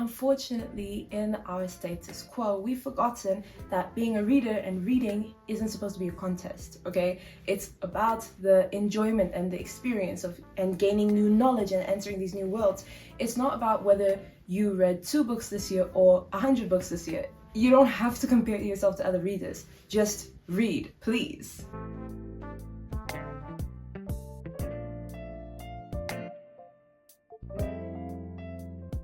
unfortunately, in our status quo, we've forgotten that being a reader and reading isn't supposed to be a contest, okay? It's about the enjoyment and the experience of and gaining new knowledge and entering these new worlds. It's not about whether you read 2 books this year or 100 books this year. You don't have to compare yourself to other readers. Just read, please.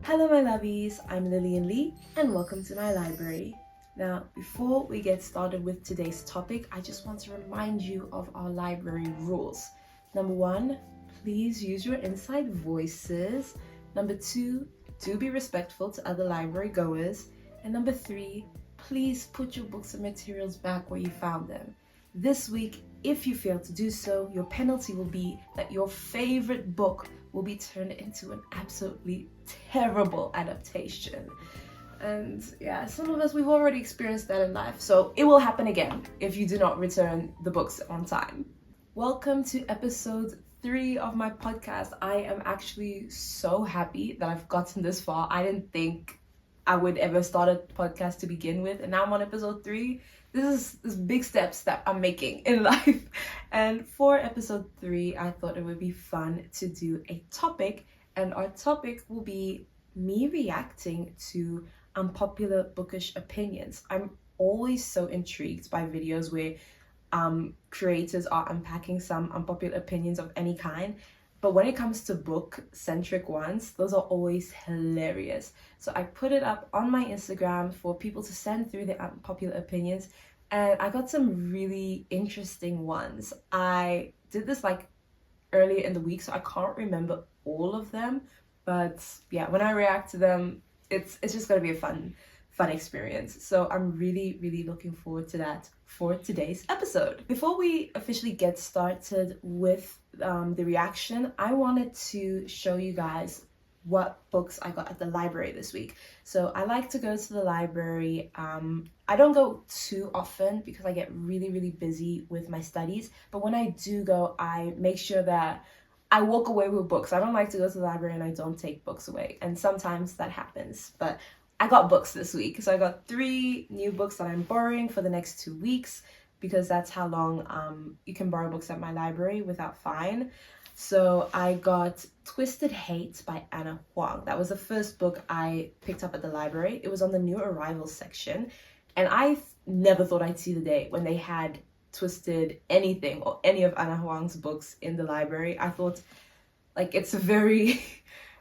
Hello my lovies, I'm Lilian-Lee and welcome to my library. Now, before we get started with today's topic, I just want to remind you of our library rules. Number 1, please use your inside voices. Number 2, do be respectful to other library goers. And number 3, please put your books and materials back where you found them. This week, if you fail to do so, your penalty will be that your favorite book will be turned into an absolutely terrible adaptation. And yeah, some of us, we've already experienced that in life, so it will happen again if you do not return the books on time. Welcome to episode 3 of my podcast. I am actually so happy that I've gotten this far. I didn't think I would ever start a podcast to begin with, and now I'm on episode 3. This big steps that I'm making in life. And for episode 3, I thought it would be fun to do a topic, and our topic will be me reacting to unpopular bookish opinions. I'm always so intrigued by videos where creators are unpacking some unpopular opinions of any kind. But when it comes to book-centric ones, those are always hilarious. So I put it up on my Instagram for people to send through their unpopular opinions, and I got some really interesting ones. I did this like earlier in the week, so I can't remember all of them. But yeah, when I react to them, it's just gonna be a fun experience. So I'm really looking forward to that for today's episode. Before we officially get started with the reaction, I wanted to show you guys what books I got at the library this week. So I like to go to the library. I don't go too often because I get really busy with my studies, but when I do go, I make sure that I walk away with books. I don't like to go to the library and I don't take books away, and sometimes that happens, but I got books this week. So I got 3 new books that I'm borrowing for the next 2 weeks, because that's how long you can borrow books at my library without fine. So I got Twisted Hate by Anna Huang. That was the first book I picked up at the library. It was on the new arrivals section, and I never thought I'd see the day when they had Twisted anything or any of Anna Huang's books in the library. I thought, like, it's a very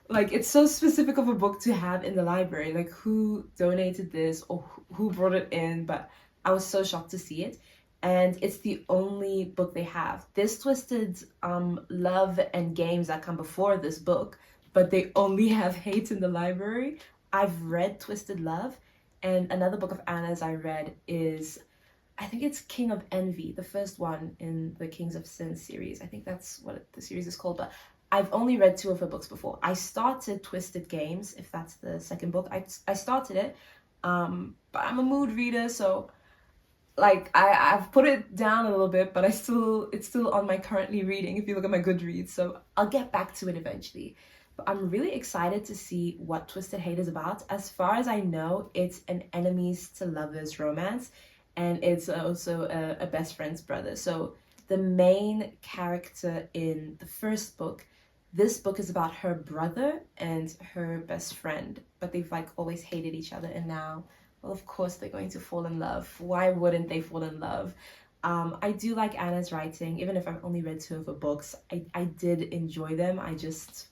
like, it's so specific of a book to have in the library. Like, who donated this or who brought it in? But I was so shocked to see it. And it's the only book they have. There's Twisted Love and Games that come before this book, but they only have Hate in the library. I've read Twisted Love, and another book of Anna's I read is, I think it's King of Envy, the first one in the Kings of Sin series. I think that's what the series is called, but I've only read 2 of her books before. I started Twisted Games, if that's the second book. I started it, but I'm a mood reader, so like I've put it down a little bit, but it's still on my currently reading if you look at my Goodreads, so I'll get back to it eventually. But I'm really excited to see what Twisted Hate is about. As far as I know, it's an enemies to lovers romance, and it's also a best friend's brother. So the main character in the first book, this book is about her brother and her best friend, but they've like always hated each other, and now, well, of course they're going to fall in love. Why wouldn't they fall in love? I do like Anna's writing, even if I've only read 2 of her books. I did enjoy them. I just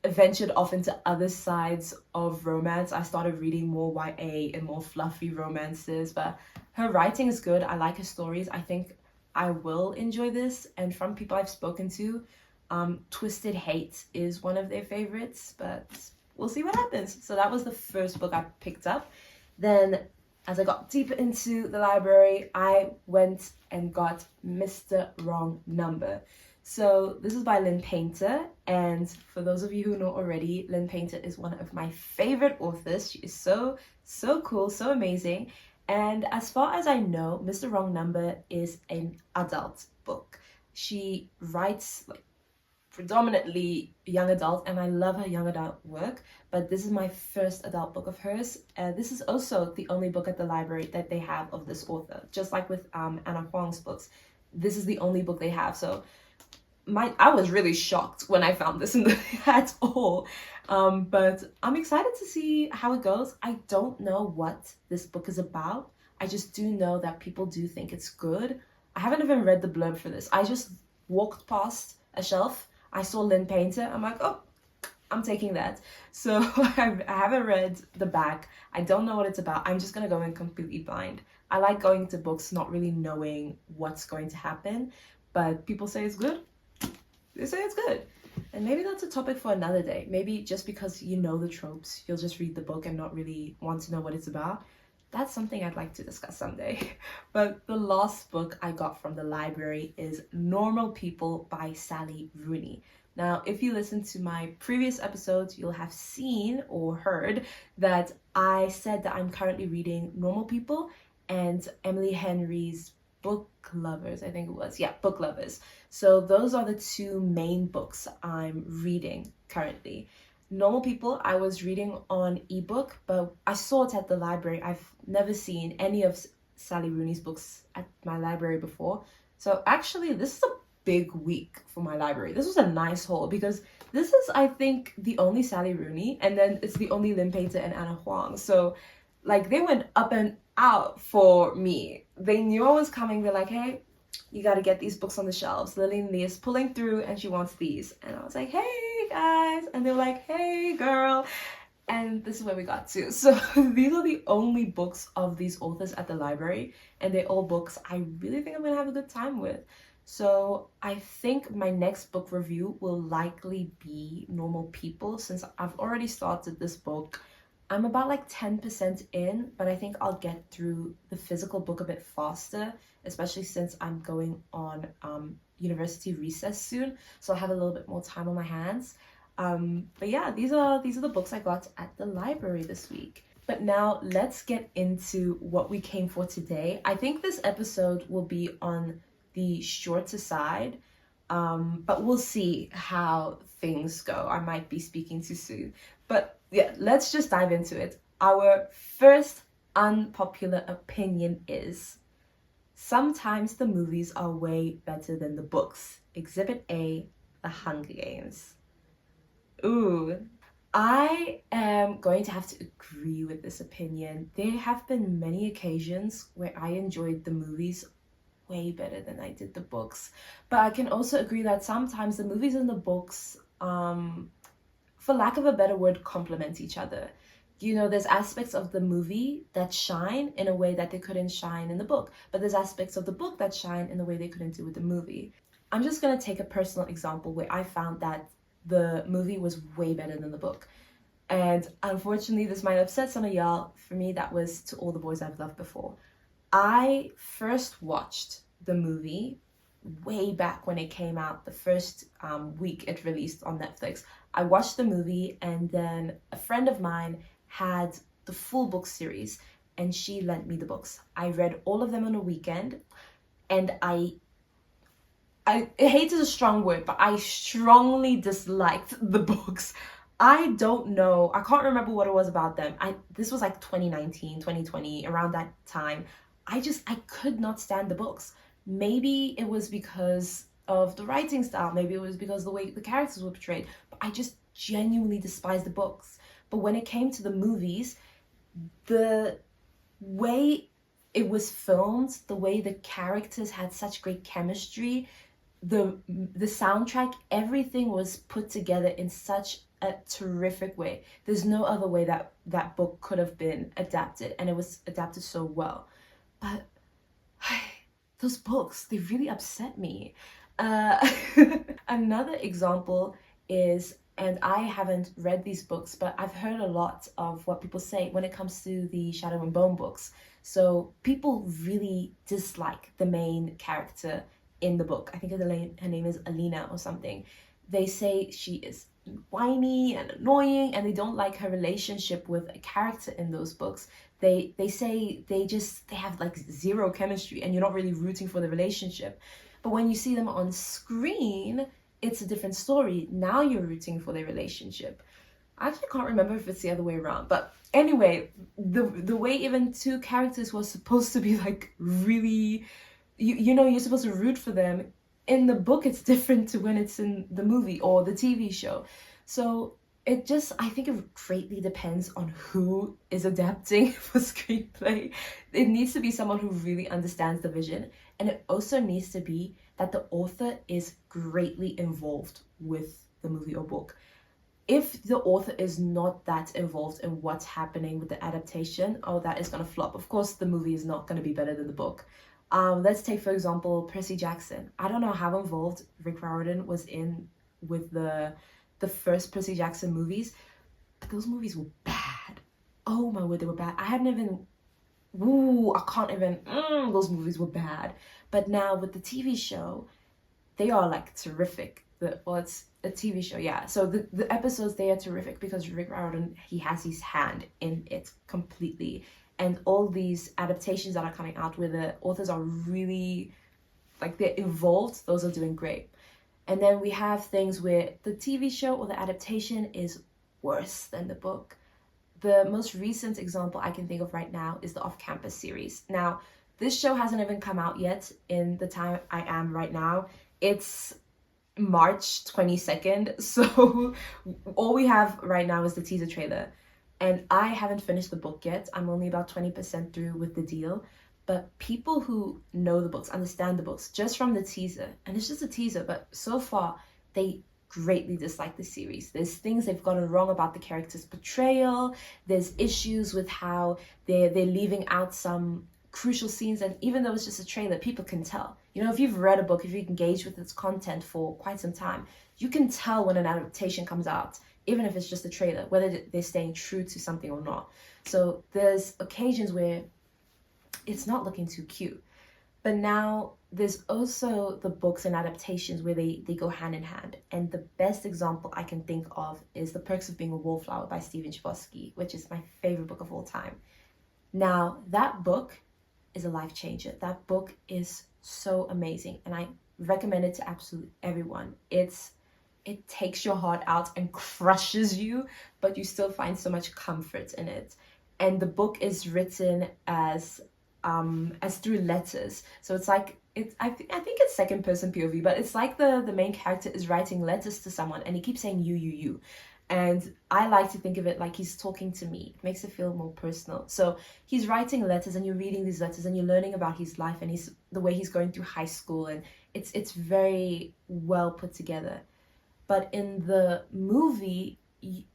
ventured off into other sides of romance. I started reading more YA and more fluffy romances, but her writing is good. I like her stories. I think I will enjoy this, and from people I've spoken to, Twisted Hate is one of their favorites, but we'll see what happens. So that was the first book I picked up. Then, as I got deeper into the library, I went and got Mr. Wrong Number. So this is by Lynn Painter, and for those of you who know already, Lynn Painter is one of my favorite authors. She is so cool, so amazing. And as far as I know, Mr. Wrong Number is an adult book. She writes like predominantly young adult, and I love her young adult work, but this is my first adult book of hers. This is also the only book at the library that they have of this author, just like with Anna Huang's books. This is the only book they have, so I was really shocked when I found this in the at all. But I'm excited to see how it goes. I don't know what this book is about. I just do know that people do think it's good. I haven't even read the blurb for this. I just walked past a shelf. I saw Lynn Painter. I'm like, oh, I'm taking that. So I haven't read the back. I don't know what it's about. I'm just gonna go in completely blind. I like going to books not really knowing what's going to happen, but people say it's good. They say it's good. And maybe that's a topic for another day. Maybe just because you know the tropes, you'll just read the book and not really want to know what it's about. That's something I'd like to discuss someday. But the last book I got from the library is Normal People by Sally Rooney. Now, if you listen to my previous episodes, you'll have seen or heard that I said that I'm currently reading Normal People and Emily Henry's Book Lovers, I think it was. Yeah, Book Lovers. So those are the two main books I'm reading currently. Normal People, I was reading on ebook, but I saw it at the library. I've never seen any of Sally Rooney's books at my library before. So actually, this is a big week for my library. This was a nice haul because this is, I think, the only Sally Rooney, and then it's the only Lynn Painter and Anna Huang. So like they went up and out for me. They knew I was coming. They're like, hey, you got to get these books on the shelves. Lilian-Lee is pulling through and she wants these. And I was like, hey guys. And they're like, hey girl. And this is where we got to. So these are the only books of these authors at the library. And they're all books I really think I'm going to have a good time with. So I think my next book review will likely be Normal People, since I've already started this book. I'm about like 10% in, but I think I'll get through the physical book a bit faster, especially since I'm going on university recess soon, so I'll have a little bit more time on my hands. But yeah, these are the books I got at the library this week. But now let's get into what we came for today. I think this episode will be on the shorter side, but we'll see how things go. I might be speaking too soon. But yeah, let's just dive into it. Our first unpopular opinion is sometimes the movies are way better than the books. Exhibit A, The Hunger Games. Ooh, I am going to have to agree with this opinion. There have been many occasions where I enjoyed the movies way better than I did the books. But I can also agree that sometimes the movies and the books, for lack of a better word, complement each other. You know, there's aspects of the movie that shine in a way that they couldn't shine in the book, but there's aspects of the book that shine in a way they couldn't do with the movie. I'm just going to take a personal example where I found that the movie was way better than the book. And unfortunately, this might upset some of y'all. For me, that was To All the Boys I've Loved Before. I first watched the movie way back when it came out, the first week it released on Netflix. I watched the movie, and then a friend of mine had the full book series and she lent me the books. I read all of them on a weekend, and I hate is a strong word, but I strongly disliked the books. I don't know, I can't remember what it was about them. This was like 2019, 2020, around that time. I could not stand the books. Maybe it was because of the writing style, maybe it was because of the way the characters were portrayed, but I just genuinely despised the books. But when it came to the movies, the way it was filmed, the way the characters had such great chemistry, the soundtrack, everything was put together in such a terrific way. There's no other way that book could have been adapted, and it was adapted so well. But those books, they really upset me. Another example is, and I haven't read these books, but I've heard a lot of what people say when it comes to the Shadow and Bone books. So people really dislike the main character in the book. I think her name is Alina or something. They say she is whiny and annoying, and they don't like her relationship with a character in those books. They say they have like zero chemistry, and you're not really rooting for the relationship. But when you see them on screen, it's a different story. Now you're rooting for their relationship. I actually can't remember if it's the other way around, but anyway, the way even two characters were supposed to be like really, you know, you're supposed to root for them. In the book, it's different to when it's in the movie or the TV show. So it just, I think it greatly depends on who is adapting for screenplay. It needs to be someone who really understands the vision, and it also needs to be that the author is greatly involved with the movie or book. If the author is not that involved in what's happening with the adaptation, oh, that is going to flop. Of course, the movie is not going to be better than the book. Let's take, for example, Percy Jackson. I don't know how involved Rick Riordan was in with the first Percy Jackson movies, but those movies were bad. Oh my word, they were bad. I hadn't even, I can't even, those movies were bad. But now with the TV show, they are like terrific. It's a TV show, yeah. So the episodes, they are terrific because Rick Riordan, he has his hand in it completely. And all these adaptations that are coming out where the authors are really, like, they're involved, those are doing great. And then we have things where the TV show or the adaptation is worse than the book. The most recent example I can think of right now is the Off-Campus series. Now, this show hasn't even come out yet in the time I am right now. It's March 22nd, so all we have right now is the teaser trailer. And I haven't finished the book yet. I'm only about 20% through with the deal. But people who know the books, understand the books, just from the teaser, and it's just a teaser, but so far, they greatly dislike the series. There's things they've gotten wrong about the character's portrayal. There's issues with how they're leaving out some crucial scenes. And even though it's just a trailer, people can tell. You know, if you've read a book, if you've engaged with its content for quite some time, you can tell when an adaptation comes out, even if it's just a trailer, whether they're staying true to something or not. So there's occasions where it's not looking too cute. But now there's also the books and adaptations where they go hand in hand. And the best example I can think of is The Perks of Being a Wallflower by Stephen Chbosky, which is my favorite book of all time. Now, that book is a life changer. That book is so amazing, and I recommend it to absolutely everyone. It takes your heart out and crushes you, but you still find so much comfort in it. And the book is written as through letters. So it's like, I think it's second person POV, but it's like the main character is writing letters to someone and he keeps saying you. And I like to think of it like he's talking to me. It makes it feel more personal. So he's writing letters and you're reading these letters and you're learning about his life and the way he's going through high school, and it's very well put together. But in the movie,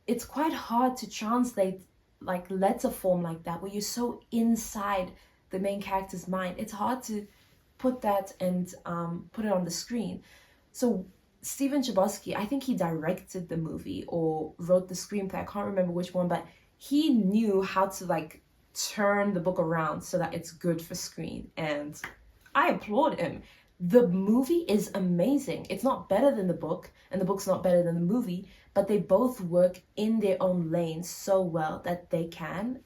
it's quite hard to translate like letter form like that, where you're so inside the main character's mind. It's hard to put that and put it on the screen. So Stephen Chbosky, I think he directed the movie or wrote the screenplay. I can't remember which one, but he knew how to like turn the book around so that it's good for screen. And I applaud him. The movie is amazing. It's not better than the book, and the book's not better than the movie, but they both work in their own lane so well that they can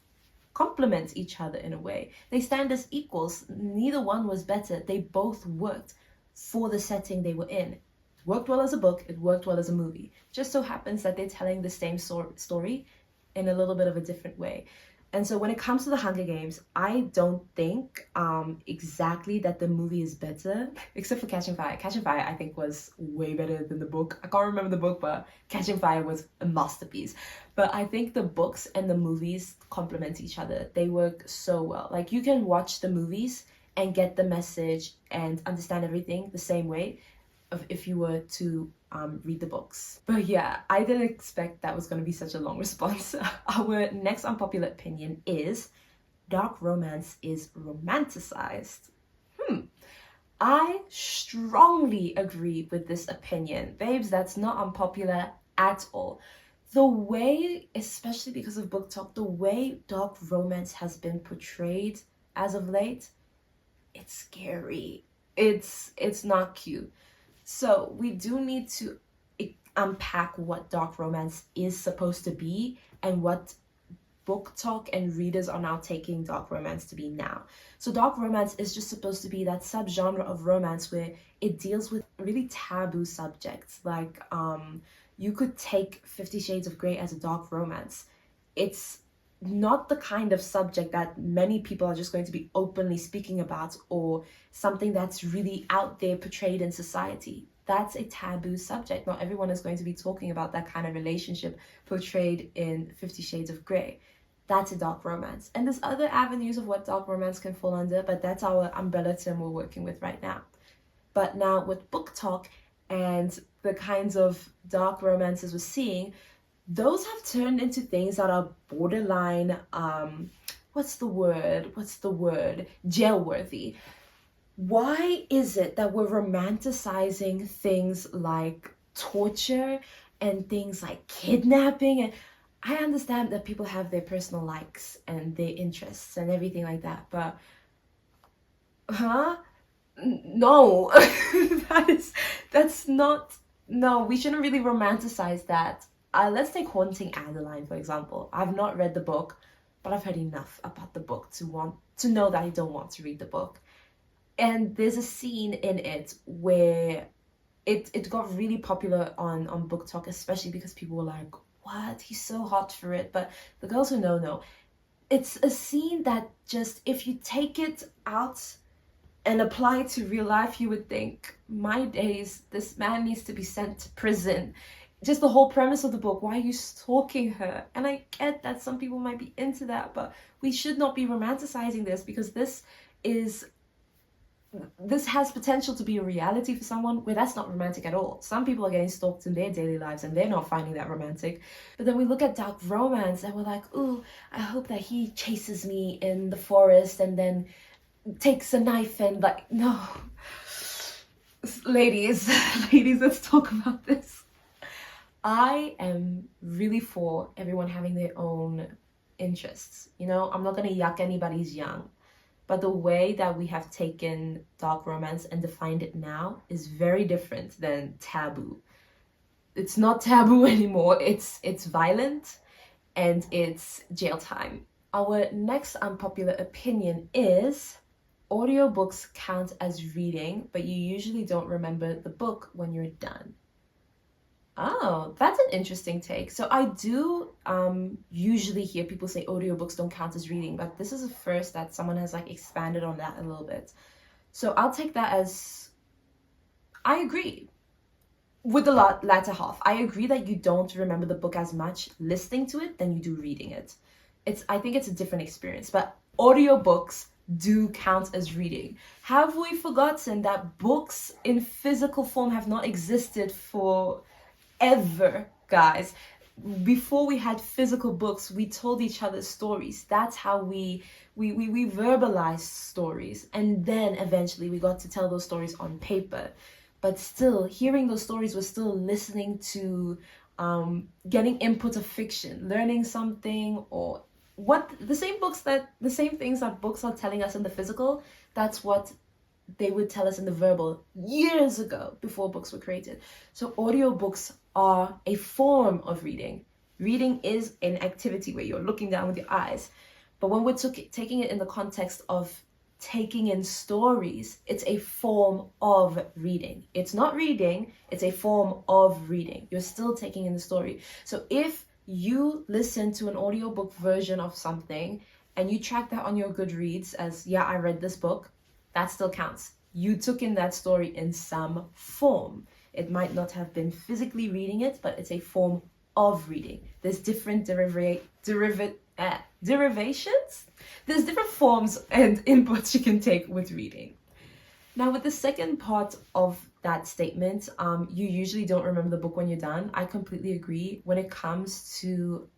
complement each other in a way. They stand as equals. Neither one was better. They both worked for the setting they were in. It worked well as a book, it worked well as a movie. Just so happens that they're telling the same story in a little bit of a different way. And so when it comes to the Hunger Games, I don't think exactly that the movie is better, except for Catching Fire. Catching Fire, I think, was way better than the book. I can't remember the book, but Catching Fire was a masterpiece. But I think the books and the movies complement each other. They work so well. Like, you can watch the movies and get the message and understand everything the same way if you were to read the books. But yeah, I didn't expect that was going to be such a long response. Our next unpopular opinion is dark romance is romanticized. I strongly agree with this opinion. Babes, that's not unpopular at all. The way, especially because of book talk, the way dark romance has been portrayed as of late, it's scary. It's not cute. So we do need to unpack what dark romance is supposed to be and what book talk and readers are now taking dark romance to be now. So dark romance is just supposed to be that subgenre of romance where it deals with really taboo subjects. Like you could take 50 Shades of Grey as a dark romance. It's not the kind of subject that many people are just going to be openly speaking about, or something that's really out there portrayed in society. That's a taboo subject. Not everyone is going to be talking about that kind of relationship portrayed in 50 Shades of Grey. That's a dark romance. And there's other avenues of what dark romance can fall under, but that's our umbrella term we're working with right now. But now with book talk and the kinds of dark romances we're seeing, those have turned into things that are borderline, what's the word? Jail-worthy. Why is it that we're romanticizing things like torture and things like kidnapping? And I understand that people have their personal likes and their interests and everything like that, but no. No, we shouldn't really romanticize that. Let's take Haunting Adeline, for example. I've not read the book, but I've heard enough about the book to know that I don't want to read the book. And there's a scene in it where it got really popular on Book Talk, especially because people were like, what? He's so hot for it. But the girls who know. It's a scene that just, if you take it out and apply it to real life, you would think, my days, this man needs to be sent to prison. Just the whole premise of the book, why are you stalking her? And I get that some people might be into that, but we should not be romanticizing this, because this has potential to be a reality for someone where that's not romantic at all. Some people are getting stalked in their daily lives and they're not finding that romantic. But then we look at dark romance and we're like, ooh, I hope that he chases me in the forest and then takes a knife and like, no. Ladies, let's talk about this. I am really for everyone having their own interests. You know, I'm not going to yuck anybody's young. But the way that we have taken dark romance and defined it now is very different than taboo. It's not taboo anymore. It's violent and it's jail time. Our next unpopular opinion is audiobooks count as reading, but you usually don't remember the book when you're done. Oh, that's an interesting take. So I do usually hear people say audiobooks don't count as reading, but this is the first that someone has like expanded on that a little bit. So I'll take that as, I agree with the latter half. I agree that you don't remember the book as much listening to it than you do reading it. I think it's a different experience, but audiobooks do count as reading. Have we forgotten that books in physical form have not existed for ever, guys? Before we had physical books, we told each other stories. That's how we verbalized stories, and then eventually we got to tell those stories on paper. But still, hearing those stories was still listening to getting input of fiction, learning something, or the same things that books are telling us in the physical, that's what they would tell us in the verbal years ago, before books were created. So audiobooks are a form of reading. Reading is an activity where you're looking down with your eyes. But when we're taking it in the context of taking in stories, it's a form of reading. It's not reading, it's a form of reading. You're still taking in the story. So if you listen to an audiobook version of something and you track that on your Goodreads as, yeah, I read this book, that still counts. You took in that story in some form. It might not have been physically reading it, but it's a form of reading. There's different derivations. There's different forms and inputs you can take with reading. Now, with the second part of that statement, you usually don't remember the book when you're done. I completely agree. When it comes to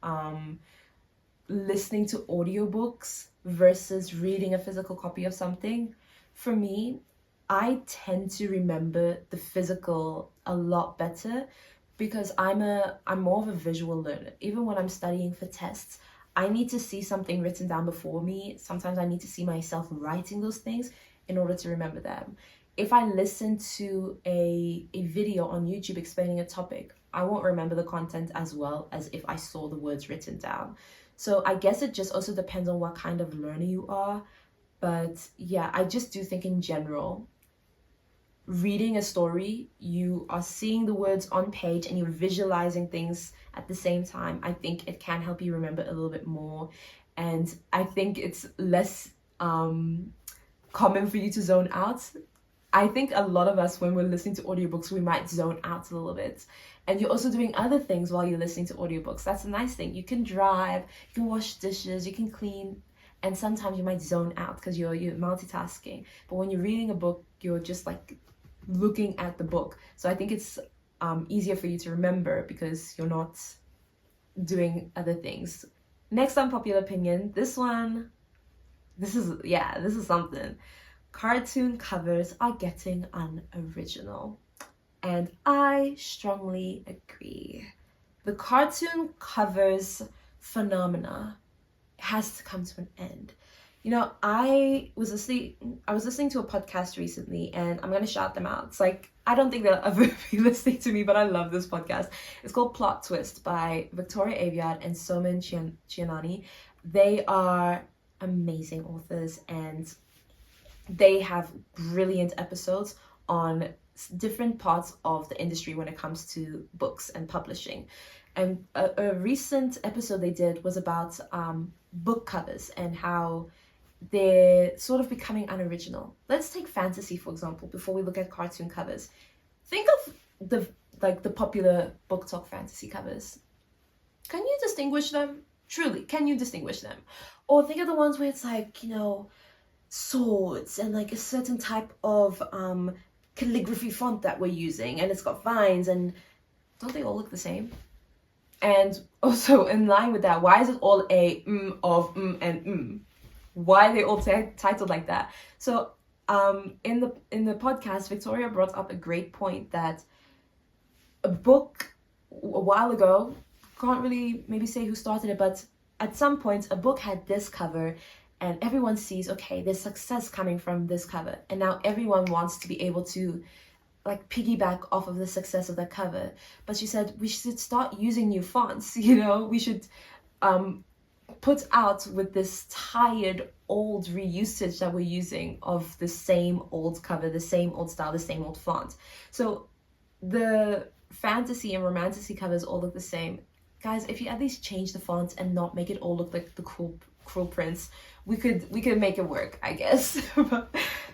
listening to audiobooks versus reading a physical copy of something, for me, I tend to remember the physical a lot better because I'm more of a visual learner. Even when I'm studying for tests, I need to see something written down before me. Sometimes I need to see myself writing those things in order to remember them. If I listen to a video on YouTube explaining a topic, I won't remember the content as well as if I saw the words written down. So I guess it just also depends on what kind of learner you are. But yeah, I just do think in general, reading a story, you are seeing the words on page and you're visualizing things at the same time. I think it can help you remember a little bit more. And I think it's less common for you to zone out. I think a lot of us, when we're listening to audiobooks, we might zone out a little bit. And you're also doing other things while you're listening to audiobooks. That's a nice thing. You can drive, you can wash dishes, you can clean, and sometimes you might zone out because you're multitasking. But when you're reading a book, you're just like looking at the book. So I think it's easier for you to remember because you're not doing other things. Next unpopular opinion, this is something. Cartoon covers are getting unoriginal. And I strongly agree. The cartoon covers phenomena has to come to an end. You know, I was listening to a podcast recently, and I'm gonna shout them out. It's like, I don't think they'll ever be listening to me, but I love this podcast. It's called Plot Twist by Victoria Aveyard and Soman Chianani. They are amazing authors, and they have brilliant episodes on different parts of the industry when it comes to books and publishing. And a recent episode they did was about book covers and how they're sort of becoming unoriginal. Let's take fantasy, for example, before we look at cartoon covers. Think of the popular book talk fantasy covers. Can you distinguish them? Truly, can you distinguish them? Or think of the ones where it's like, you know, swords and like a certain type of calligraphy font that we're using, and it's got vines, and don't they all look the same? And also in line with that, why is it all a and why are they all titled like that? So in the podcast, Victoria brought up a great point that a book a while ago, can't really maybe say who started it, but at some point a book had this cover and everyone sees, okay, there's success coming from this cover, and now everyone wants to be able to like piggyback off of the success of that cover. But she said we should start using new fonts, you know, we should put out with this tired old reusage that we're using of the same old cover, the same old style, the same old font. So the fantasy and romantasy covers all look the same. Guys, if you at least change the fonts and not make it all look like the cruel prince, we could make it work, I guess.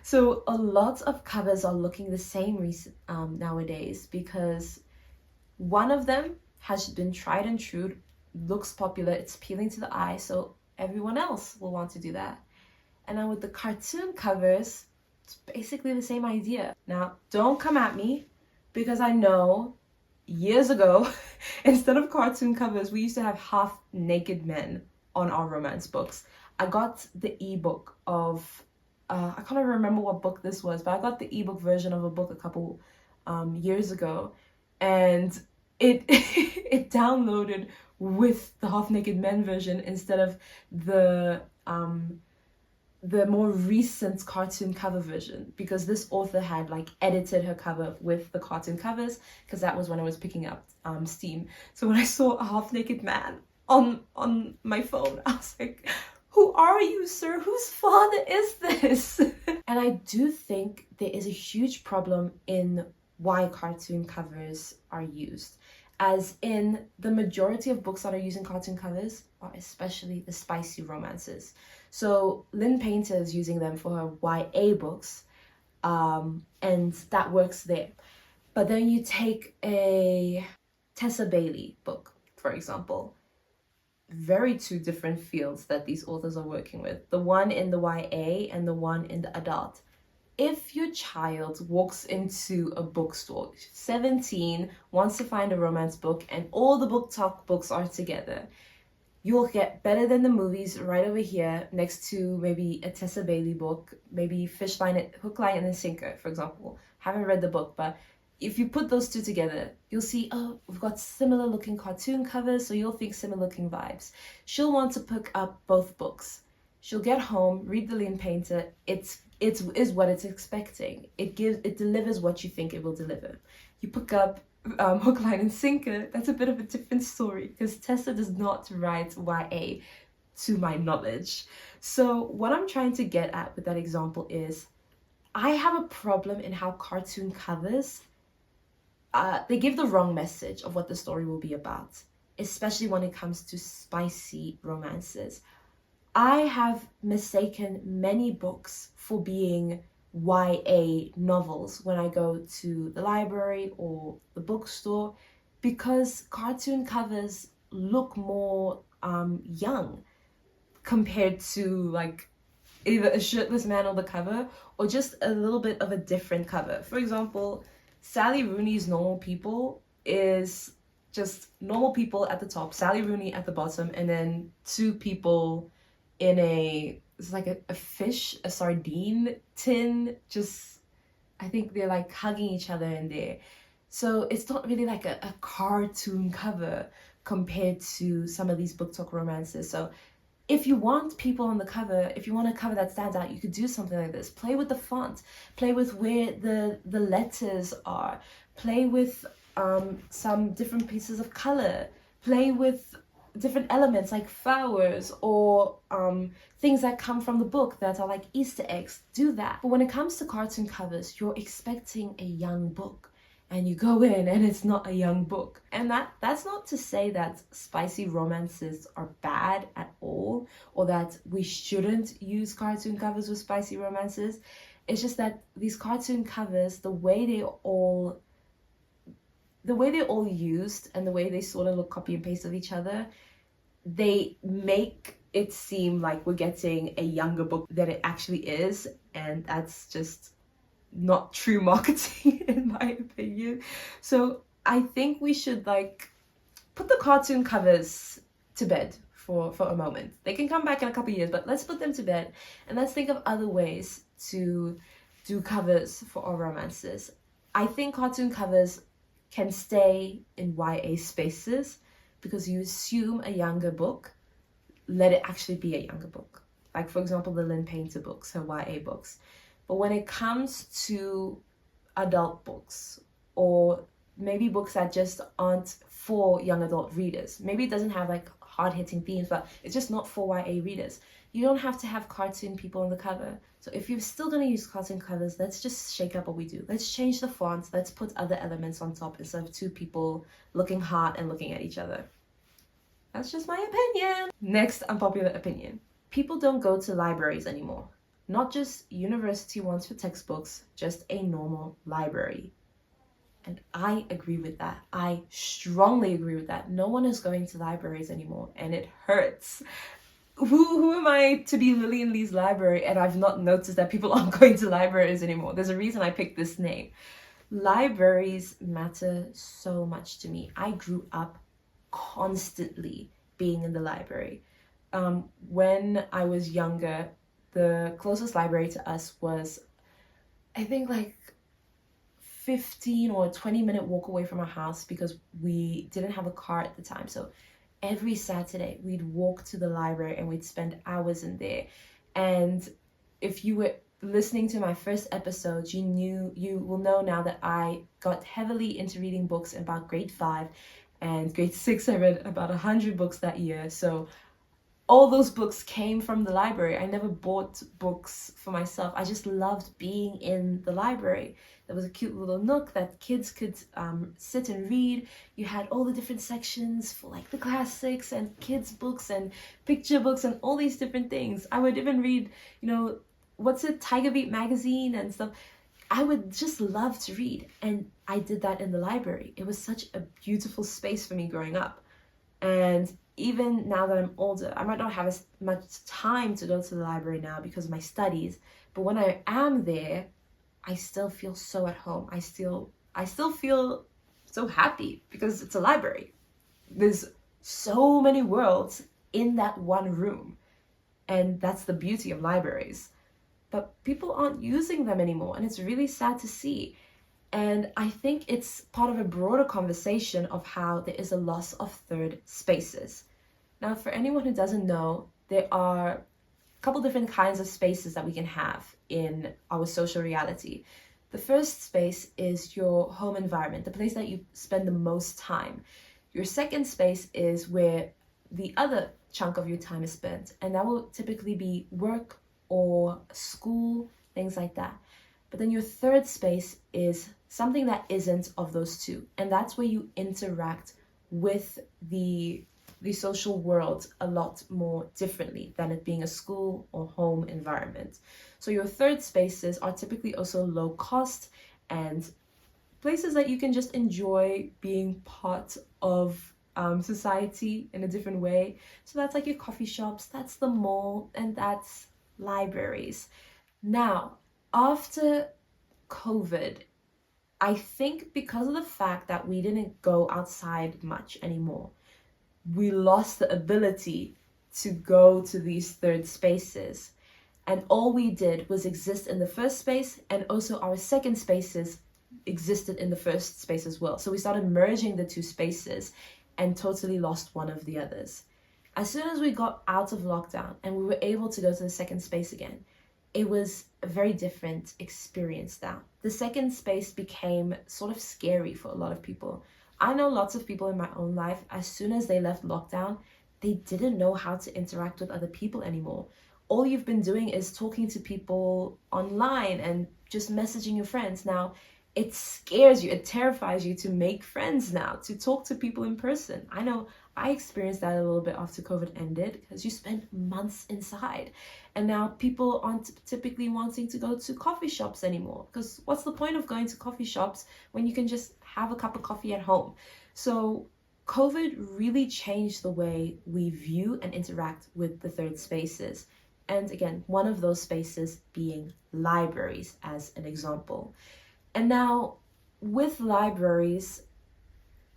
So a lot of covers are looking the same nowadays because one of them has been tried and true, looks popular, it's appealing to the eye, so everyone else will want to do that. And now with the cartoon covers, it's basically the same idea. Now, don't come at me, because I know years ago, instead of cartoon covers, we used to have half naked men on our romance books. I got the ebook of, I can't even remember what book this was, but I got the ebook version of a book a couple years ago, and it it downloaded with the half naked men version instead of the more recent cartoon cover version, because this author had like edited her cover with the cartoon covers, because that was when I was picking up Steam. So when I saw a half naked man on my phone, I was like, who are you, sir? Whose father is this? And I do think there is a huge problem in why cartoon covers are used. As in, the majority of books that are using cartoon covers are especially the spicy romances. So Lynn Painter is using them for her YA books, and that works there. But then you take a Tessa Bailey book, for example. Very two different fields that these authors are working with. The one in the YA and the one in the adult. If your child walks into a bookstore, 17, wants to find a romance book, and all the book talk books are together, you'll get Better Than the Movies right over here next to maybe a Tessa Bailey book, maybe Hook, Line, and Sinker, for example. Haven't read the book, but if you put those two together, you'll see, oh, we've got similar looking cartoon covers, so you'll think similar looking vibes. She'll want to pick up both books. She'll get home, read the Lynn Painter. It is what it's expecting. It delivers what you think it will deliver. You pick up Hook, Line and Sinker, that's a bit of a different story because Tessa does not write YA to my knowledge. So what I'm trying to get at with that example is I have a problem in how cartoon covers, they give the wrong message of what the story will be about, especially when it comes to spicy romances. I have mistaken many books for being YA novels when I go to the library or the bookstore because cartoon covers look more young compared to like either a shirtless man on the cover or just a little bit of a different cover. For example, Sally Rooney's Normal People is just normal people at the top, Sally Rooney at the bottom, and then two people in it's like a fish, a sardine tin, just, I think they're like hugging each other in there. So it's not really like a cartoon cover compared to some of these book talk romances. So if you want people on the cover, if you want a cover that stands out, you could do something like this. Play with the font, play with where the letters are, play with some different pieces of color, play with different elements like flowers or things that come from the book that are like Easter eggs. Do that. But when it comes to cartoon covers, you're expecting a young book and you go in and it's not a young book. And that's not to say that spicy romances are bad at all or that we shouldn't use cartoon covers with spicy romances. It's just that these cartoon covers, the way they're all used and the way they sort of look copy and paste of each other, they make it seem like we're getting a younger book than it actually is, and that's just not true marketing in my opinion. So I think we should like put the cartoon covers to bed for a moment. They can come back in a couple of years, but let's put them to bed and let's think of other ways to do covers for our romances. I think cartoon covers can stay in YA spaces because you assume a younger book, let it actually be a younger book. Like for example, the Lynn Painter books, her YA books. But when it comes to adult books or maybe books that just aren't for young adult readers, maybe it doesn't have like hard-hitting themes, but it's just not for YA readers, you don't have to have cartoon people on the cover. So if you're still going to use cartoon covers, let's just shake up what we do. Let's change the font. Let's put other elements on top instead of two people looking hot and looking at each other. That's just my opinion. Next unpopular opinion. People don't go to libraries anymore. Not just university ones for textbooks, just a normal library. And I agree with that. I strongly agree with that. No one is going to libraries anymore, and it hurts. Who am I to be Lilian-Lee's library and I've not noticed that people aren't going to libraries anymore? There's a reason I picked this name. Libraries matter so much to me. I grew up constantly being in the library. When I was younger, the closest library to us was, I think, like 15 or 20-minute walk away from our house because we didn't have a car at the time. So every Saturday we'd walk to the library and we'd spend hours in there. And if you were listening to my first episode, you will know now that I got heavily into reading books in about grade 5, and grade 6 I read about 100 books that year. So all those books came from the library. I never bought books for myself. I just loved being in the library. There was a cute little nook that kids could sit and read. You had all the different sections for like the classics and kids books and picture books and all these different things. I would even read, Tiger Beat magazine and stuff. I would just love to read, and I did that in the library. It was such a beautiful space for me growing up. And even now that I'm older, I might not have as much time to go to the library now because of my studies, but when I am there, I still feel so at home. I still feel so happy because it's a library. There's so many worlds in that one room, and that's the beauty of libraries. But people aren't using them anymore, and it's really sad to see. And I think it's part of a broader conversation of how there is a loss of third spaces. Now, for anyone who doesn't know, there are a couple different kinds of spaces that we can have in our social reality. The first space is your home environment, the place that you spend the most time. Your second space is where the other chunk of your time is spent, and that will typically be work or school, things like that. But then your third space is something that isn't of those two, and that's where you interact with the social world a lot more differently than it being a school or home environment. So your third spaces are typically also low cost and places that you can just enjoy being part of society in a different way. So that's like your coffee shops, that's the mall, and that's libraries. Now, after COVID, I think because of the fact that we didn't go outside much anymore, we lost the ability to go to these third spaces. And all we did was exist in the first space, and also our second spaces existed in the first space as well. So we started merging the two spaces and totally lost one of the others. As soon as we got out of lockdown and we were able to go to the second space again, it was a very different experience now. The second space became sort of scary for a lot of people. I know lots of people in my own life, as soon as they left lockdown, they didn't know how to interact with other people anymore. All you've been doing is talking to people online and just messaging your friends. Now, it scares you, it terrifies you to make friends now, to talk to people in person. I know I experienced that a little bit after COVID ended, because you spent months inside. And now people aren't typically wanting to go to coffee shops anymore, because what's the point of going to coffee shops when you can just have a cup of coffee at home? So COVID really changed the way we view and interact with the third spaces. And again, one of those spaces being libraries as an example. And now with libraries,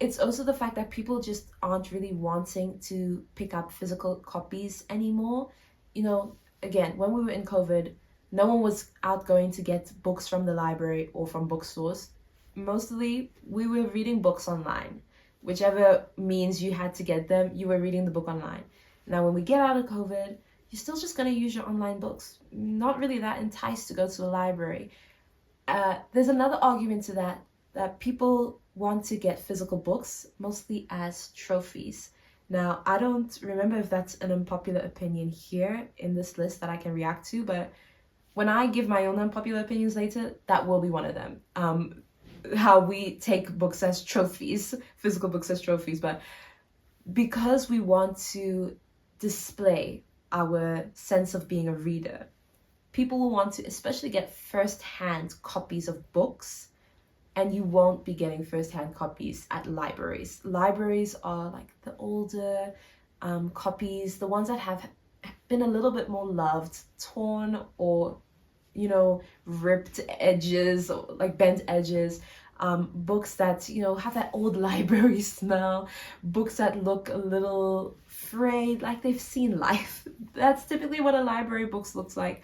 it's also the fact that people just aren't really wanting to pick up physical copies anymore. You know, again, when we were in COVID, no one was out going to get books from the library or from bookstores. Mostly, we were reading books online. Whichever means you had to get them, you were reading the book online. Now, when we get out of COVID, you're still just going to use your online books. Not really that enticed to go to the library. There's another argument to that people want to get physical books mostly as trophies. Now, I don't remember if that's an unpopular opinion here in this list that I can react to, but when I give my own unpopular opinions later, that will be one of them. How we take books as trophies, physical books as trophies, but because we want to display our sense of being a reader, people will want to especially get first-hand copies of books, and you won't be getting first-hand copies at libraries. Libraries are like the older copies, the ones that have been a little bit more loved, torn or, you know, ripped edges or like bent edges. Books that, you know, have that old library smell, books that look a little frayed, like they've seen life. That's typically what a library book looks like,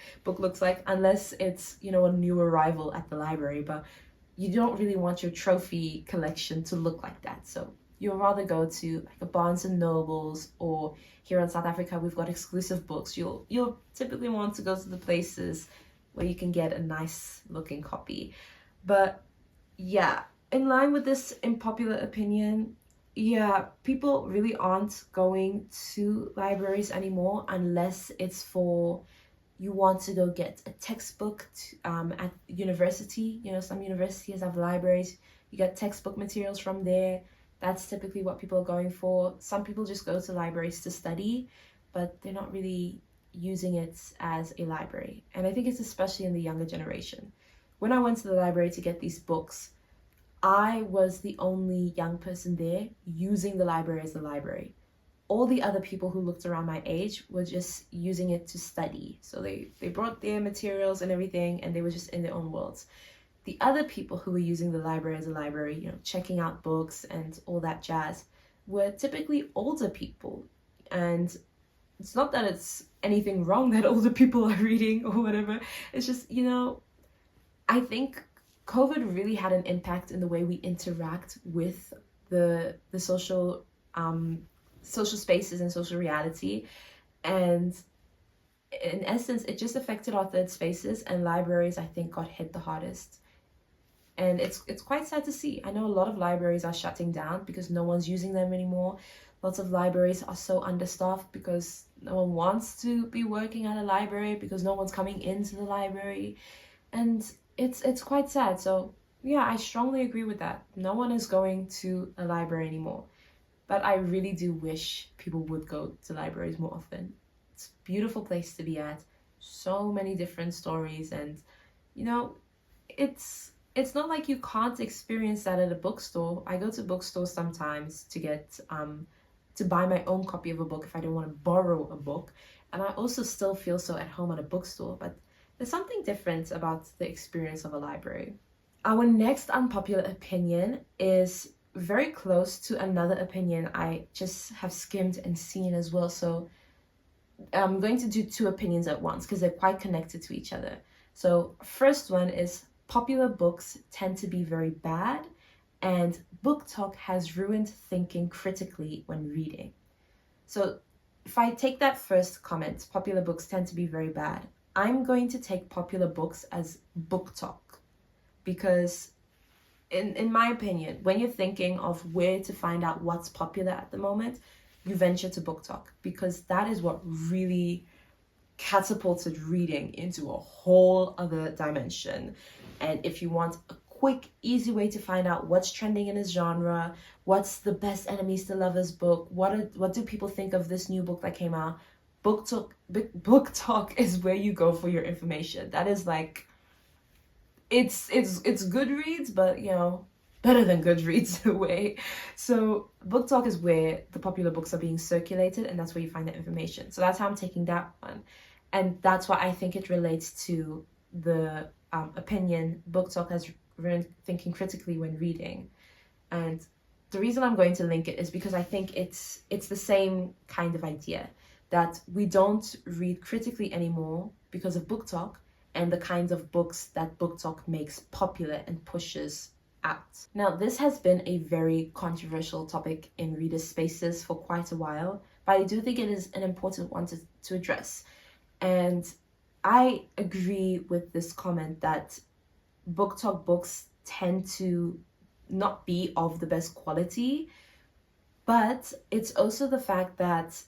unless it's, you know, a new arrival at the library. But you don't really want your trophy collection to look like that. So you'll rather go to like a Barnes and Nobles, or here in South Africa, we've got exclusive books. You'll typically want to go to the places where you can get a nice looking copy. But yeah, in line with this unpopular opinion, yeah, people really aren't going to libraries anymore unless it's for you want to go get a textbook at university. You know, some universities have libraries. You get textbook materials from there. That's typically what people are going for. Some people just go to libraries to study, but they're not really using it as a library. And I think it's especially in the younger generation. When I went to the library to get these books, I was the only young person there using the library as the library. All the other people who looked around my age were just using it to study. So they brought their materials and everything, and they were just in their own worlds. The other people who were using the library as a library, you know, checking out books and all that jazz, were typically older people. And it's not that it's anything wrong that older people are reading or whatever. It's just, you know, I think COVID really had an impact in the way we interact with the social spaces and social reality. And in essence, it just affected our third spaces, and libraries, I think, got hit the hardest. And it's quite sad to see. I know a lot of libraries are shutting down because no one's using them anymore. Lots of libraries are so understaffed because no one wants to be working at a library because no one's coming into the library. And it's quite sad. So yeah, I strongly agree with that. No one is going to a library anymore. But I really do wish people would go to libraries more often. It's a beautiful place to be at. So many different stories, and you know, it's not like you can't experience that at a bookstore. I go to bookstores sometimes to get to buy my own copy of a book if I don't want to borrow a book, and I also still feel so at home at a bookstore. But there's something different about the experience of a library. Our next unpopular opinion is very close to another opinion I just have skimmed and seen as well. So I'm going to do two opinions at once because they're quite connected to each other. So first one is popular books tend to be very bad, and book talk has ruined thinking critically when reading. So if I take that first comment, popular books tend to be very bad, I'm going to take popular books as book talk, because in my opinion, when you're thinking of where to find out what's popular at the moment, you venture to book talk, because that is what really catapulted reading into a whole other dimension. And if you want a quick, easy way to find out what's trending in a genre, what's the best enemies to lovers book, what do people think of this new book that came out, book talk is where you go for your information. That is like, it's Goodreads, but you know, better than Goodreads in a way. So book talk is where the popular books are being circulated, and that's where you find that information. So that's how I'm taking that one, and that's why I think it relates to the opinion book talk has ruined thinking critically when reading. And the reason I'm going to link it is because I think it's the same kind of idea, that we don't read critically anymore because of book talk and the kinds of books that book talk makes popular and pushes out. Now, this has been a very controversial topic in reader spaces for quite a while, but I do think it is an important one to address. And I agree with this comment that book talk books tend to not be of the best quality, but it's also the fact that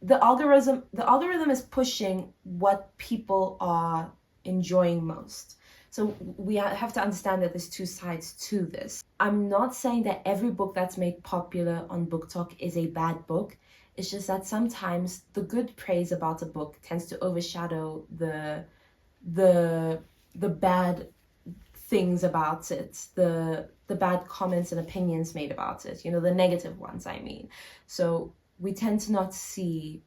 the algorithm is pushing what people are enjoying most. So we have to understand that there's two sides to this. I'm not saying that every book that's made popular on book talk is a bad book. It's just that sometimes the good praise about a book tends to overshadow the bad things about it, the bad comments and opinions made about it, you know, the negative ones, I mean. So we tend to not see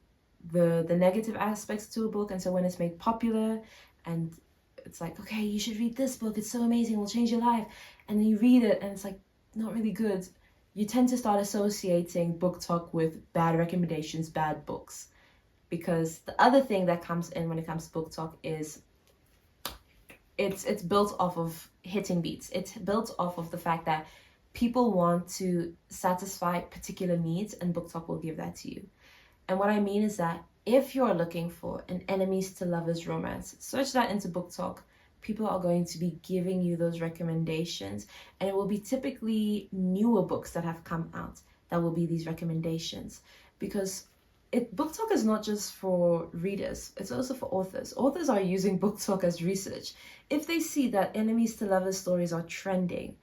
the negative aspects to a book, and so when it's made popular and it's like, okay, you should read this book, it's so amazing, it will change your life, and then you read it and it's like not really good, you tend to start associating book talk with bad recommendations, bad books. Because the other thing that comes in when it comes to book talk is it's built off of hitting beats. It's built off of the fact that people want to satisfy particular needs, and book talk will give that to you. And what I mean is that if you're looking for an enemies to lovers romance, search that into book talk. People are going to be giving you those recommendations, and it will be typically newer books that have come out that will be these recommendations, because book talk is not just for readers, it's also for authors. Authors are using book talk as research. If they see that enemies to lovers stories are trending,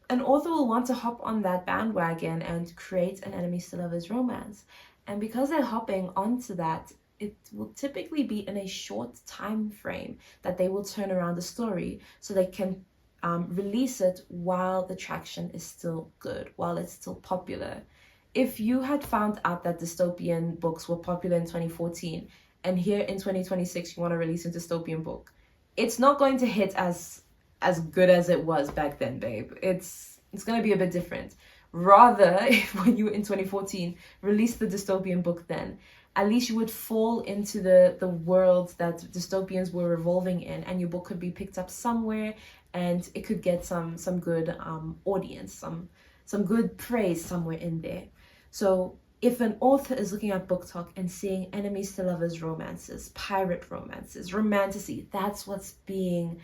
an author will want to hop on that bandwagon and create an enemies to lovers romance. And because they're hopping onto that, it will typically be in a short time frame that they will turn around the story so they can release it while the traction is still good, while it's still popular. If you had found out that dystopian books were popular in 2014, and here in 2026 you want to release a dystopian book, it's not going to hit as good as it was back then, babe. It's going to be a bit different. Rather, if when you were in 2014 released the dystopian book then, at least you would fall into the world that dystopians were revolving in, and your book could be picked up somewhere and it could get some good audience, some good praise somewhere in there. So if an author is looking at book talk and seeing enemies to lovers romances, pirate romances, romantasy, that's what's being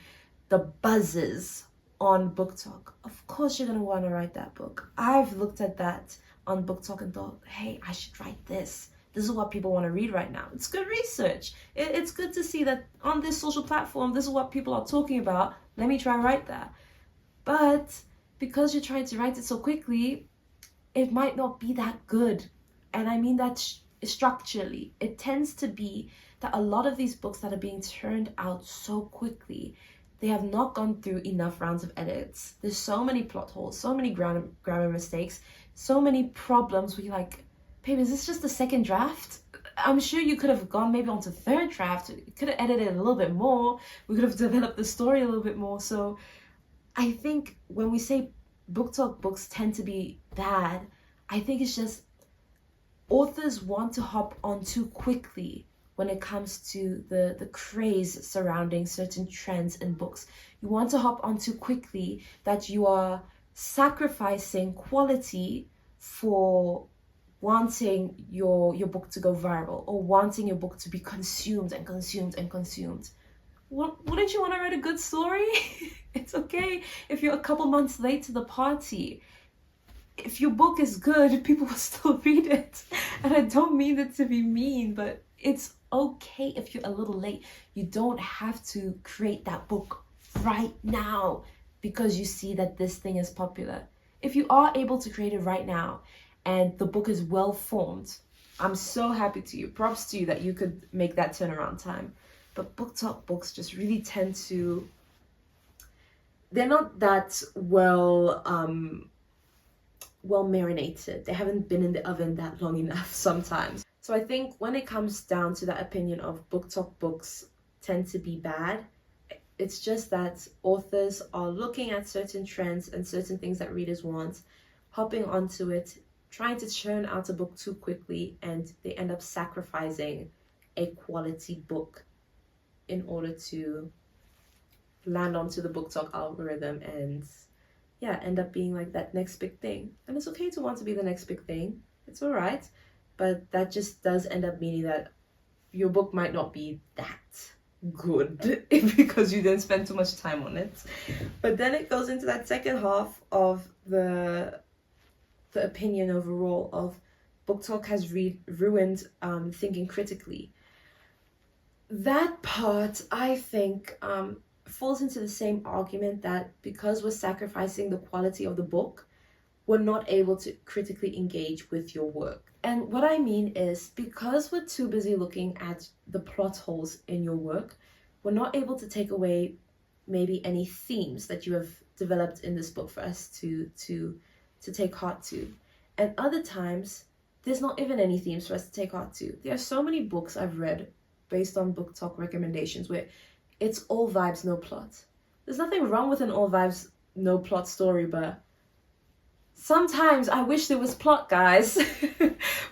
the buzzes on Book Talk, of course you're going to want to write that book. I've looked at that on Book Talk and thought, hey, I should write this. This is what people want to read right now. It's good research. It's good to see that on this social platform, this is what people are talking about. Let me try and write that. But because you're trying to write it so quickly, it might not be that good. And I mean that structurally. It tends to be that a lot of these books that are being turned out so quickly, they have not gone through enough rounds of edits. There's so many plot holes, so many grammar mistakes, so many problems where you're like, babe, is this just the second draft? I'm sure you could have gone maybe on to third draft. You could have edited a little bit more. We could have developed the story a little bit more. So I think when we say Book Talk books tend to be bad, I think it's just authors want to hop on too quickly when it comes to the craze surrounding certain trends in books. You want to hop on too quickly that you are sacrificing quality for wanting your book to go viral, or wanting your book to be consumed and consumed and consumed. Wouldn't you want to write a good story? It's okay if you're a couple months late to the party. If your book is good, people will still read it. And I don't mean it to be mean, but it's okay if you're a little late. You don't have to create that book right now because you see that this thing is popular. If you are able to create it right now and the book is well formed, I'm so happy to you. Props to you that you could make that turnaround time. But Book Talk books just really tend to, they're not that well marinated. They haven't been in the oven that long enough sometimes. So I think when it comes down to that opinion of Book Talk books tend to be bad, it's just that authors are looking at certain trends and certain things that readers want, hopping onto it, trying to churn out a book too quickly, and they end up sacrificing a quality book in order to land onto the Book Talk algorithm and end up being like that next big thing. And it's okay to want to be the next big thing. It's all right. But that just does end up meaning that your book might not be that good because you didn't spend too much time on it. But then it goes into that second half of the opinion overall of Book Talk has ruined thinking critically. That part, I think, falls into the same argument that because we're sacrificing the quality of the book, we're not able to critically engage with your work. And what I mean is, because we're too busy looking at the plot holes in your work, we're not able to take away maybe any themes that you have developed in this book for us to take heart to. And other times, there's not even any themes for us to take heart to. There are so many books I've read based on Book Talk recommendations where it's all vibes, no plot. There's nothing wrong with an all vibes, no plot story, but sometimes I wish there was plot, guys.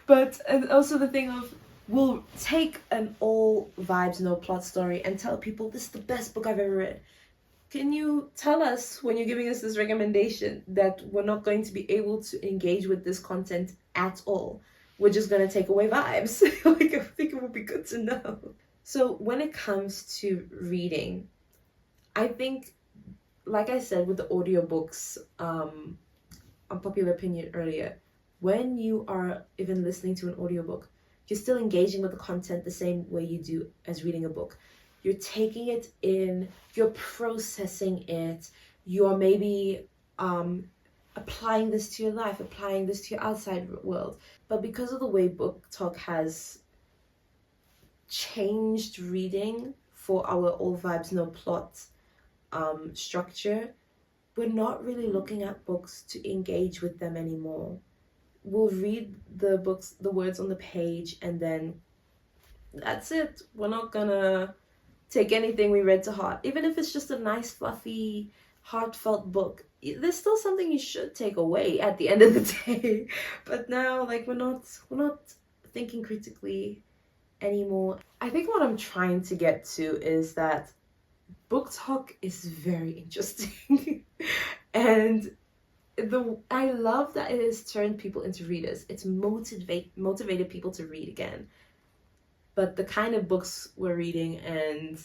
But and also the thing of, we'll take an all vibes, no plot story and tell people this is the best book I've ever read. Can you tell us when you're giving us this recommendation that we're not going to be able to engage with this content at all? We're just going to take away vibes. Like, I think it would be good to know. So when it comes to reading, I think, like I said with the audiobooks, unpopular opinion earlier, when you are even listening to an audiobook, you're still engaging with the content the same way you do as reading a book. You're taking it in, you're processing it, you're maybe applying this to your life, applying this to your outside world. But because of the way Book Talk has changed reading for our all vibes, no plot structure, we're not really looking at books to engage with them anymore. We'll read the books, the words on the page, and then that's it. We're not gonna take anything we read to heart. Even if it's just a nice, fluffy, heartfelt book, there's still something you should take away at the end of the day. But now, like, we're not thinking critically anymore. I think what I'm trying to get to is that Book Talk is very interesting. And I love that it has turned people into readers. It's motivated people to read again. But the kind of books we're reading and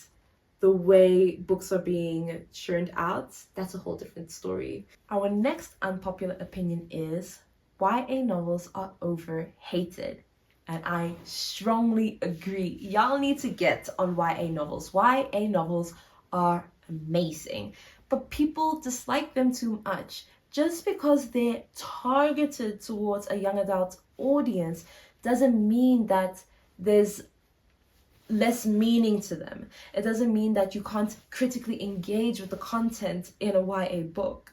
the way books are being churned out, that's a whole different story. Our next unpopular opinion is YA novels are overhated. And I strongly agree. Y'all need to get on YA novels. YA novels are amazing, but people dislike them too much. Just because they're targeted towards a young adult audience doesn't mean that there's less meaning to them. It doesn't mean that you can't critically engage with the content in a YA book.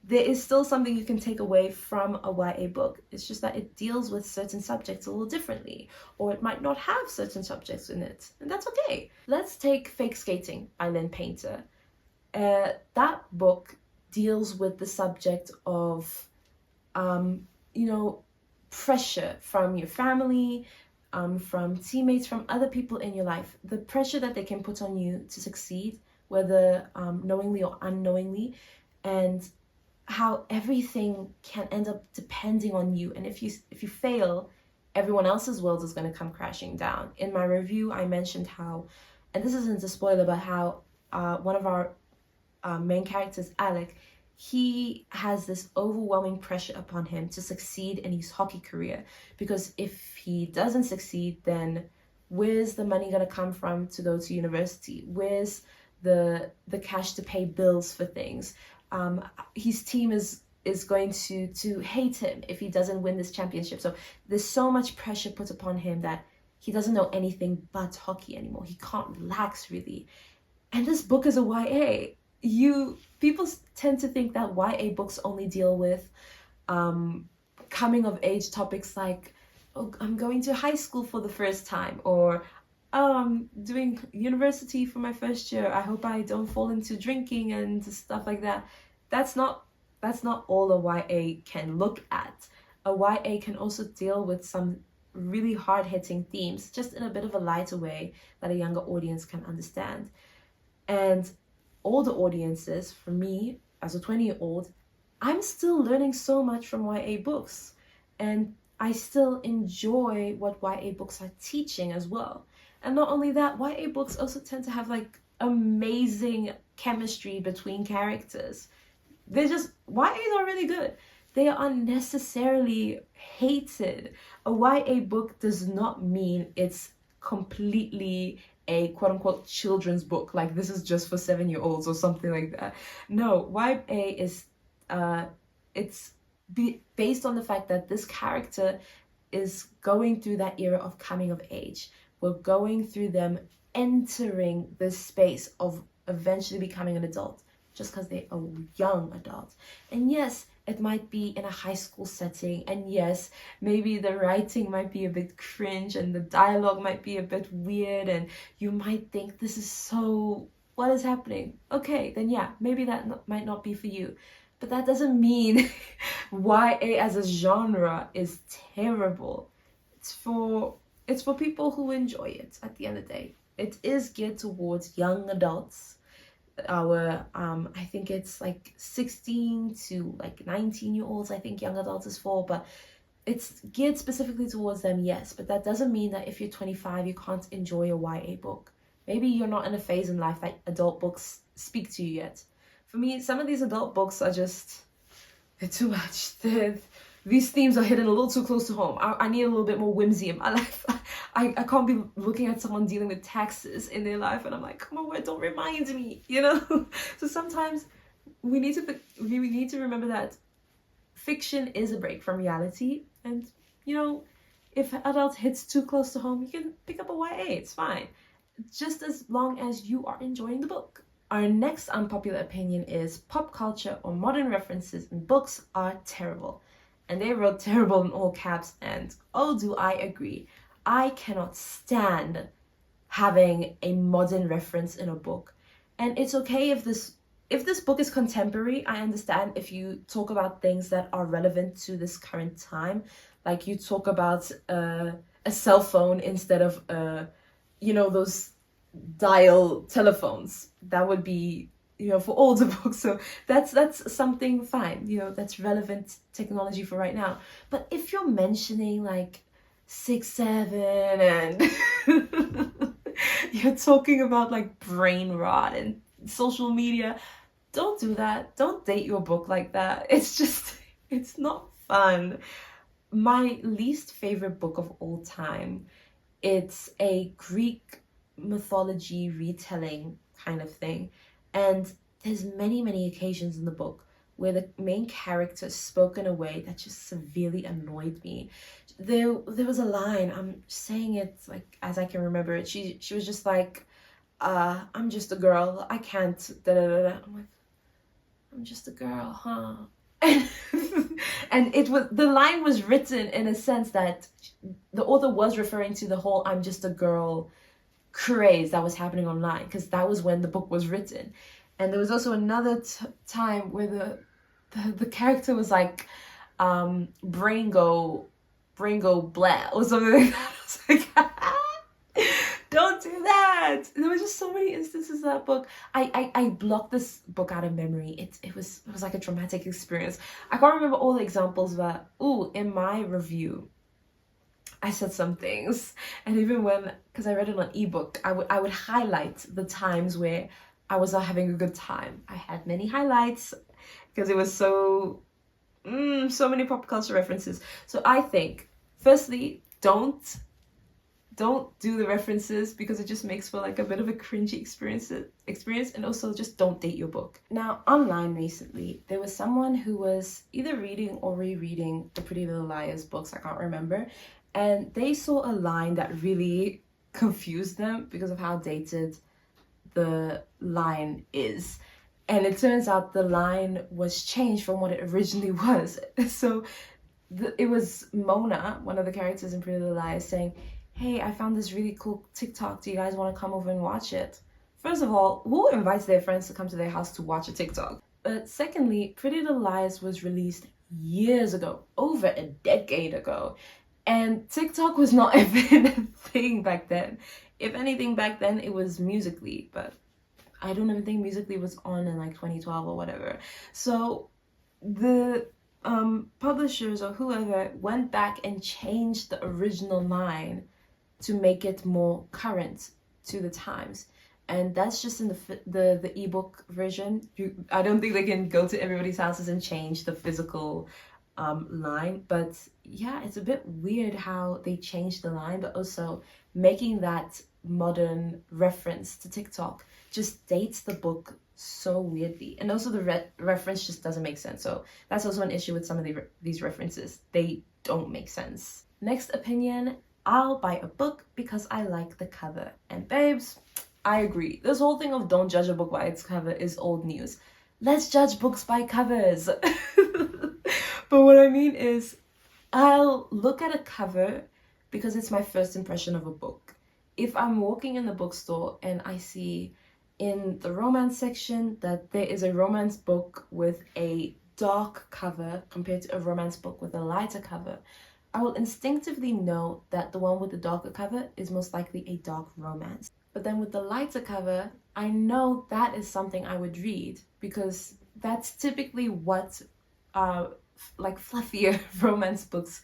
There is still something you can take away from a YA book. It's just that it deals with certain subjects a little differently, or it might not have certain subjects in it, and that's okay. Let's take Fake Skating by Lynn Painter. That book deals with the subject of, pressure from your family, from teammates, from other people in your life, the pressure that they can put on you to succeed, whether knowingly or unknowingly, and how everything can end up depending on you. And if you fail, everyone else's world is going to come crashing down. In my review, I mentioned how, and this isn't a spoiler, but how one of our main characters, Alec, he has this overwhelming pressure upon him to succeed in his hockey career, because if he doesn't succeed, then where's the money going to come from to go to university? Where's the cash to pay bills for things? His team is going to hate him if he doesn't win this championship. So there's so much pressure put upon him that he doesn't know anything but hockey anymore. He can't relax, really. And this book is a YA. People tend to think that YA books only deal with coming of age topics like, oh, I'm going to high school for the first time, or oh, I'm doing university for my first year. I hope I don't fall into drinking and stuff like that. That's not all a YA can look at. A YA can also deal with some really hard-hitting themes, just in a bit of a lighter way that a younger audience can understand. And older audiences, for me, as a 20-year-old, I'm still learning so much from YA books. And I still enjoy what YA books are teaching as well. And not only that, YA books also tend to have like amazing chemistry between characters. YAs are really good. They are unnecessarily hated. A YA book does not mean it's completely a quote-unquote children's book, like this is just for 7-year-olds or something like that. No, YA is based on the fact that this character is going through that era of coming of age. We're going through them entering this space of eventually becoming an adult, just because they're a young adult. And yes, it might be in a high school setting, and yes, maybe the writing might be a bit cringe and the dialogue might be a bit weird, and you might think, this is so, what is happening? Okay, then yeah, maybe that might not be for you. But that doesn't mean YA as a genre is terrible. It's for people who enjoy it at the end of the day. It is geared towards young adults. I think it's like 16 to like 19-year-olds, I think young adults is for, but it's geared specifically towards them, yes. But that doesn't mean that if you're 25, you can't enjoy a YA book. Maybe you're not in a phase in life that adult books speak to you yet. For me, some of these adult books are just, they're too much. These themes are hitting a little too close to home. I need a little bit more whimsy in my life. I can't be looking at someone dealing with taxes in their life and I'm like, come on, don't remind me, you know? So sometimes we need to remember that fiction is a break from reality. And, you know, if adult hits too close to home, you can pick up a YA, it's fine. Just as long as you are enjoying the book. Our next unpopular opinion is pop culture or modern references in books are terrible. And they wrote terrible in all caps, and oh, do I agree. I cannot stand having a modern reference in a book. And it's okay if this book is contemporary. I understand if you talk about things that are relevant to this current time, like you talk about a cell phone instead of those dial telephones. That would be, for older books. So that's something fine, that's relevant technology for right now. But if you're mentioning like 6, 7 and you're talking about like brain rot and social media. Don't do that. Don't date your book like that. It's not fun. My least favorite book of all time, it's a Greek mythology retelling kind of thing. And there's many occasions in the book where the main character spoke in a way that just severely annoyed me. There was a line, I'm saying it like as I can remember it. She was just like, I'm just a girl. I can't da da da da. I'm like, I'm just a girl, huh? And the line was written in a sense that the author was referring to the whole I'm just a girl craze that was happening online, because that was when the book was written. And there was also another time where the character was like, brain go blah or something like that. I was like, don't do that. There were just so many instances of that book. I blocked this book out of memory. It was like a traumatic experience. I can't remember all the examples, but in my review I said some things, and even because I read it on ebook, I would highlight the times where I was not having a good time. I had many highlights because it was so many pop culture references. So I think, firstly, don't do the references, because it just makes for like a bit of a cringy experience, and also just don't date your book. Now, online recently, there was someone who was either reading or rereading the Pretty Little Liars books, I can't remember, and they saw a line that really confused them because of how dated the line is. And it turns out the line was changed from what it originally was. So it was Mona, one of the characters in Pretty Little Liars, saying, hey, I found this really cool TikTok. Do you guys want to come over and watch it? First of all, who invites their friends to come to their house to watch a TikTok? But secondly, Pretty Little Liars was released years ago, over a decade ago. And TikTok was not even a thing back then. If anything, back then it was Musical.ly, but I don't even think Musical.ly was on in like 2012 or whatever. So the publishers or whoever went back and changed the original line to make it more current to the times. And that's just in the ebook version. I don't think they can go to everybody's houses and change the physical line, but yeah, it's a bit weird how they changed the line, but also making that modern reference to TikTok just dates the book so weirdly, and also the reference just doesn't make sense. So that's also an issue with some of these references. They don't make sense. Next opinion, I'll buy a book because I like the cover. And babes, I agree. This whole thing of don't judge a book by its cover is old news. Let's judge books by covers. But what I mean is, I'll look at a cover because it's my first impression of a book. If I'm walking in the bookstore and I see in the romance section that there is a romance book with a dark cover compared to a romance book with a lighter cover, I will instinctively know that the one with the darker cover is most likely a dark romance. But then with the lighter cover, I know that is something I would read, because that's typically what like fluffier romance books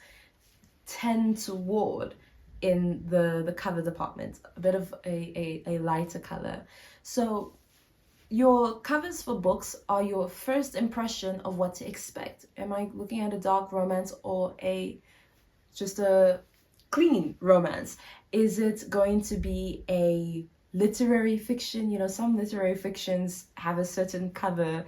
tend toward in the cover department, a bit of a lighter color. So your covers for books are your first impression of what to expect. Am I looking at a dark romance or just a clean romance? Is it going to be a literary fiction? You know, some literary fictions have a certain cover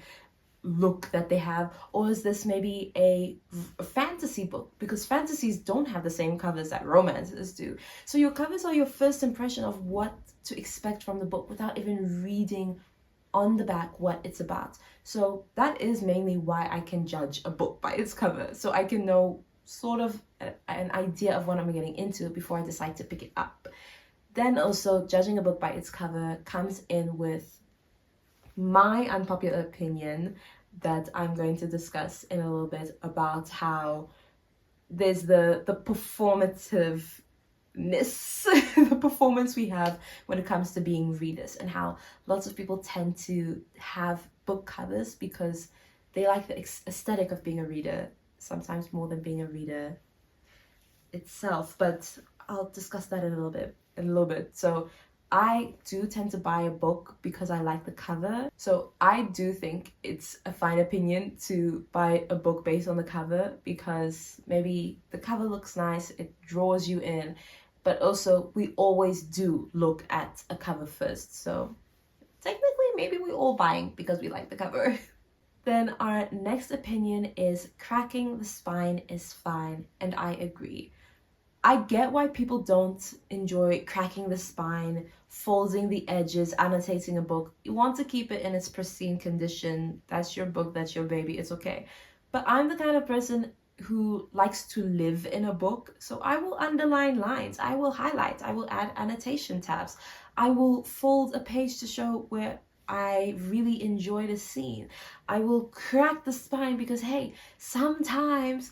look that they have, or is this maybe a fantasy book? Because fantasies don't have the same covers that romances do. So your covers are your first impression of what to expect from the book without even reading on the back what it's about. So that is mainly why I can judge a book by its cover, so I can know sort of an idea of what I'm getting into before I decide to pick it up. Then also, judging a book by its cover comes in with my unpopular opinion that I'm going to discuss in a little bit, about how there's the performativeness, the performance we have when it comes to being readers, and how lots of people tend to have book covers because they like the aesthetic of being a reader, sometimes more than being a reader itself. But I'll discuss that in a little bit. So I do tend to buy a book because I like the cover. So I do think it's a fine opinion to buy a book based on the cover, because maybe the cover looks nice, it draws you in, but also we always do look at a cover first. So technically, maybe we're all buying because we like the cover. Then our next opinion is cracking the spine is fine, and I agree. I get why people don't enjoy cracking the spine, folding the edges, annotating a book. You want to keep it in its pristine condition. That's your book, that's your baby, it's okay. But I'm the kind of person who likes to live in a book, so I will underline lines, I will highlight, I will add annotation tabs, I will fold a page to show where I really enjoyed a scene. I will crack the spine because, hey, sometimes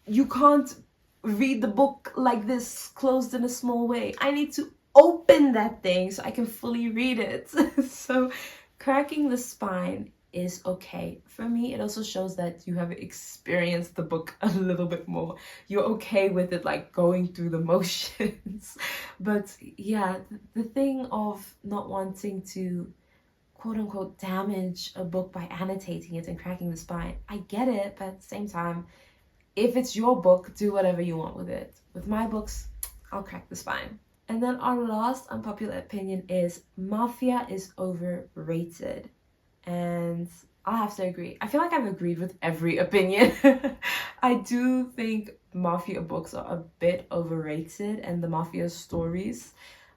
you can't read the book like this, closed in a small way. I need to open that thing so I can fully read it. So cracking the spine is okay. For me, it also shows that you have experienced the book a little bit more. You're okay with it, like going through the motions. But yeah, the thing of not wanting to quote unquote damage a book by annotating it and cracking the spine, I get it, but at the same time, if it's your book, do whatever you want with it. With my books, I'll crack the spine. And then our last unpopular opinion is Mafia is overrated. And I have to agree. I feel like I've agreed with every opinion. I do think Mafia books are a bit overrated, and the Mafia stories.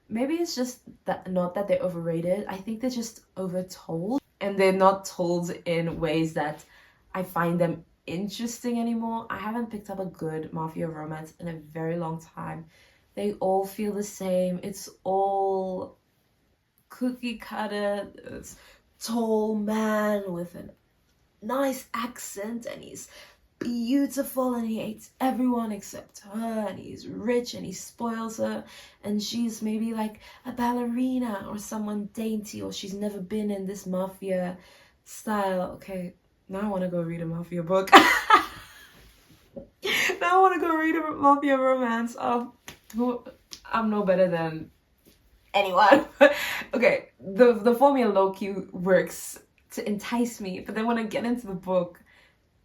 Maybe it's just that, not that they're overrated, I think they're just overtold, and they're not told in ways that I find them interesting anymore. I haven't picked up a good Mafia romance in a very long time. They all feel the same. It's all cookie cutter. It's tall man with a nice accent, and he's beautiful, and he hates everyone except her, and he's rich and he spoils her, and she's maybe like a ballerina or someone dainty, or she's never been in this Mafia style. Okay, now I want to go read a Mafia book. Now I want to go read a Mafia romance. I'm no better than anyone. Okay, the formula low-key works to entice me, but then when I get into the book,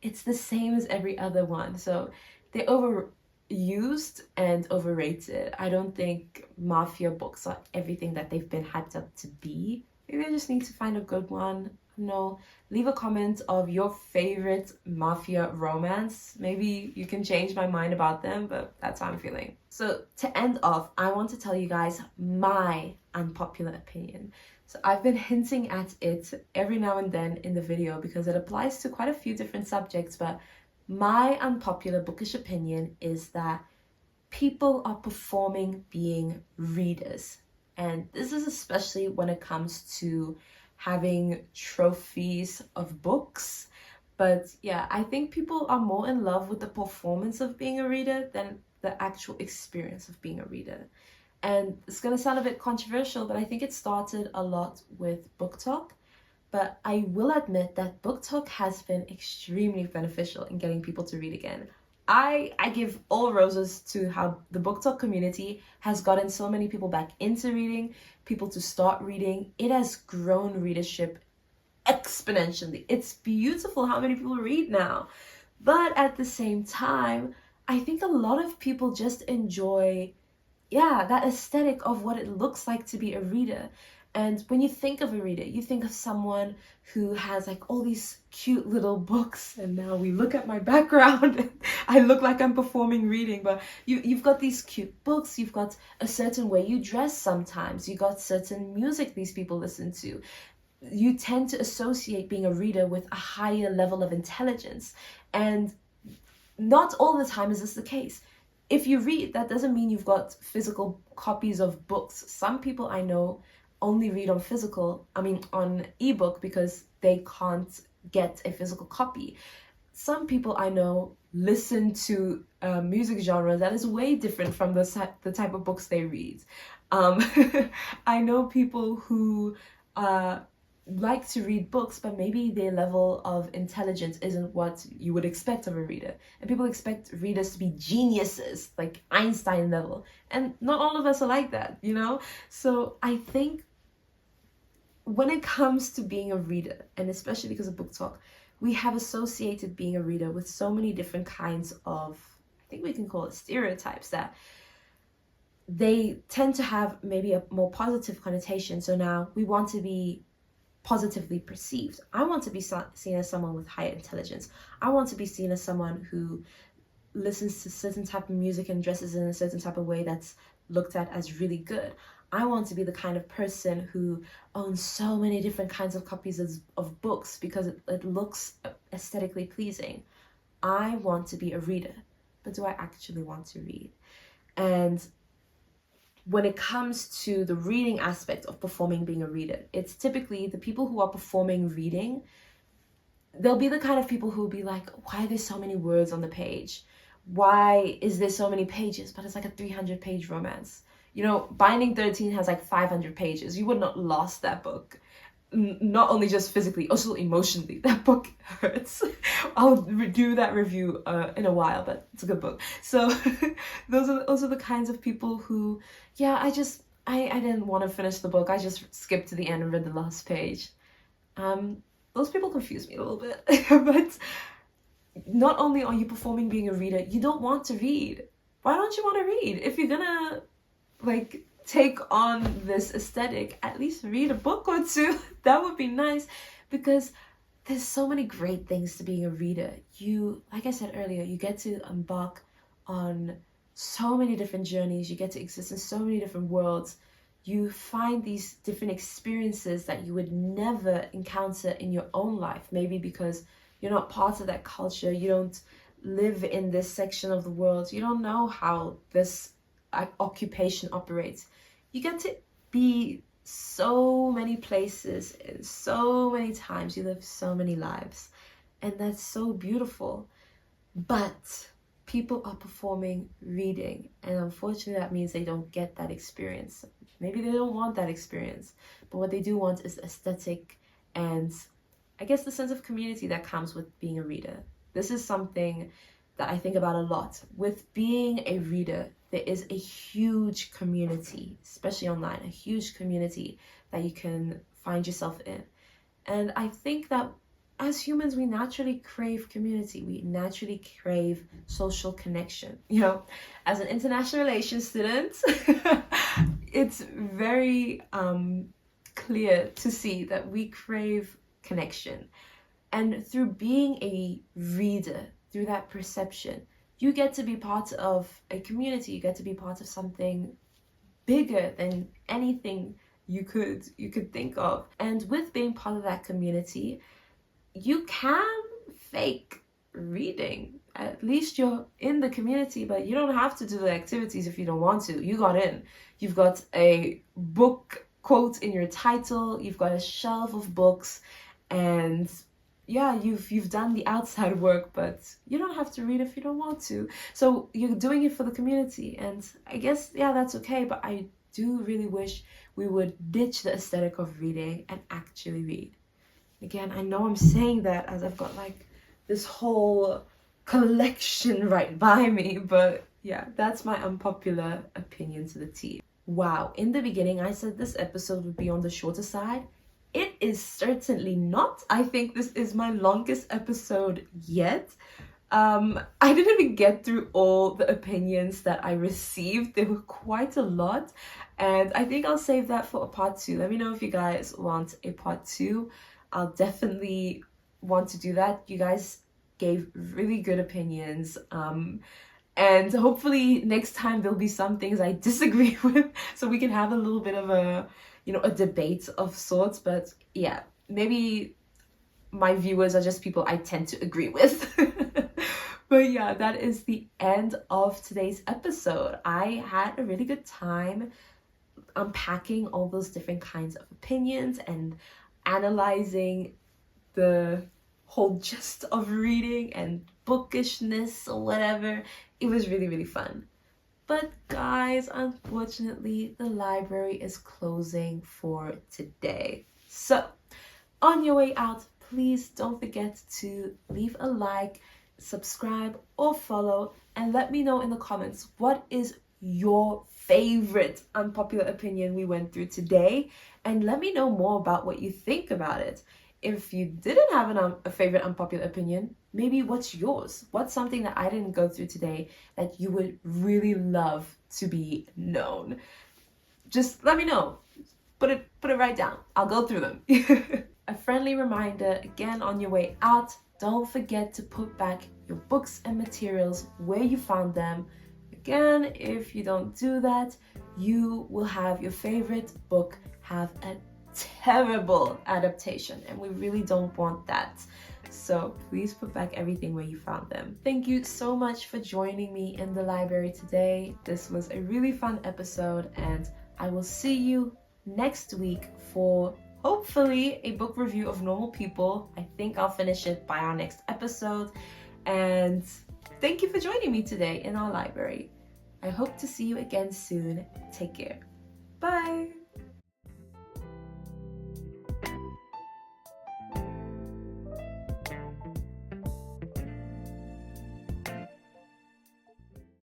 it's the same as every other one. So they're overused and overrated. I don't think Mafia books are everything that they've been hyped up to be. Maybe I just need to find a good one. No, leave a comment of your favorite Mafia romance. Maybe you can change my mind about them, but that's how I'm feeling. So to end off, I want to tell you guys my unpopular opinion. So I've been hinting at it every now and then in the video because it applies to quite a few different subjects, but my unpopular bookish opinion is that people are performing being readers. And this is especially when it comes to having trophies of books. But yeah, I think people are more in love with the performance of being a reader than the actual experience of being a reader. And it's going to sound a bit controversial, but I think it started a lot with Book Talk. But I will admit that Book Talk has been extremely beneficial in getting people to read again. I give all roses to how the Book Talk community has gotten so many people back into reading, people to start reading. It has grown readership exponentially. It's beautiful how many people read now. But at the same time, I think a lot of people just enjoy that aesthetic of what it looks like to be a reader. And when you think of a reader, you think of someone who has like all these cute little books, and now we look at my background and I look like I'm performing reading, but you've got these cute books, you've got a certain way you dress sometimes, you got certain music these people listen to. You tend to associate being a reader with a higher level of intelligence, and not all the time is this the case. If you read, that doesn't mean you've got physical copies of books. Some people I know only read on ebook because they can't get a physical copy. Some people I know listen to a music genre that is way different from the type of books they read. I know people who like to read books, but maybe their level of intelligence isn't what you would expect of a reader. And people expect readers to be geniuses, like Einstein level. And not all of us are like that, you know? So I think when it comes to being a reader, and especially because of Book Talk, we have associated being a reader with so many different kinds of, I think we can call it stereotypes, that they tend to have maybe a more positive connotation. So now we want to be positively perceived. I want to be seen as someone with higher intelligence. I want to be seen as someone who listens to certain type of music and dresses in a certain type of way that's looked at as really good. I want to be the kind of person who owns so many different kinds of copies of books because it looks aesthetically pleasing. I want to be a reader, but do I actually want to read? And when it comes to the reading aspect of performing being a reader, it's typically the people who are performing reading, they'll be the kind of people who'll be like, why are there so many words on the page? Why is there so many pages? But it's like a 300-page romance. You know, Binding 13 has like 500 pages. You would not last that book. Not only just physically, also emotionally. That book hurts. I'll do that review in a while, but it's a good book. So those are the kinds of people who, yeah, I didn't want to finish the book. I just skipped to the end and read the last page. Those people confuse me a little bit. But not only are you performing being a reader, you don't want to read. Why don't you want to read? If you're gonna like take on this aesthetic, at least read a book or two. That would be nice, because there's so many great things to being a reader. You, like I said earlier, you get to embark on so many different journeys. You get to exist in so many different worlds. You find these different experiences that you would never encounter in your own life, maybe because you're not part of that culture. You don't live in this section of the world. You don't know how this occupation operates. You get to be so many places and so many times. You live so many lives, and that's so beautiful. But people are performing reading, and unfortunately that means they don't get that experience. Maybe they don't want that experience, but what they do want is aesthetic and I guess the sense of community that comes with being a reader. This is something that I think about a lot. With being a reader, there is a huge community, especially online, a huge community that you can find yourself in. And I think that as humans, we naturally crave community. We naturally crave social connection. You know, as an international relations student, it's very clear to see that we crave connection. And through being a reader, through that perception, you get to be part of a community. You get to be part of something bigger than anything you could think of. And with being part of that community, you can fake reading. At least you're in the community, but you don't have to do the activities if you don't want to. You got in. You've got a book quote in your title. You've got a shelf of books, and yeah, you've done the outside work, but you don't have to read if you don't want to. So you're doing it for the community, and I guess, yeah, that's okay, but I do really wish we would ditch the aesthetic of reading and actually read. Again, I know I'm saying that as I've got like this whole collection right by me, but yeah, that's my unpopular opinion to the T. Wow, in the beginning I said this episode would be on the shorter side. It is certainly not. I think this is my longest episode yet. I didn't even get through all the opinions that I received. There were quite a lot, and I think I'll save that for a part 2. Let me know if you guys want a part 2. I'll definitely want to do that. You guys gave really good opinions. And hopefully next time there'll be some things I disagree with, so we can have a little bit of a debate of sorts. But yeah, maybe my viewers are just people I tend to agree with. But yeah, that is the end of today's episode. I had a really good time unpacking all those different kinds of opinions and analyzing the whole gist of reading and bookishness or whatever. It was really, really fun. But guys, unfortunately, the library is closing for today. So on your way out, please don't forget to leave a like, subscribe, or follow, and let me know in the comments what is your favorite unpopular opinion we went through today, and let me know more about what you think about it. If you didn't have a favorite unpopular opinion, maybe what's yours? What's something that I didn't go through today that you would really love to be known? Just let me know. Put it right down. I'll go through them. A friendly reminder, again, on your way out, don't forget to put back your books and materials where you found them. Again, if you don't do that, you will have your favorite book have a terrible adaptation, and we really don't want that. So please put back everything where you found them. Thank you so much for joining me in the library today. This was a really fun episode, and I will see you next week for hopefully a book review of Normal People. I think I'll finish it by our next episode. And thank you for joining me today in our library. I hope to see you again soon. Take care. Bye.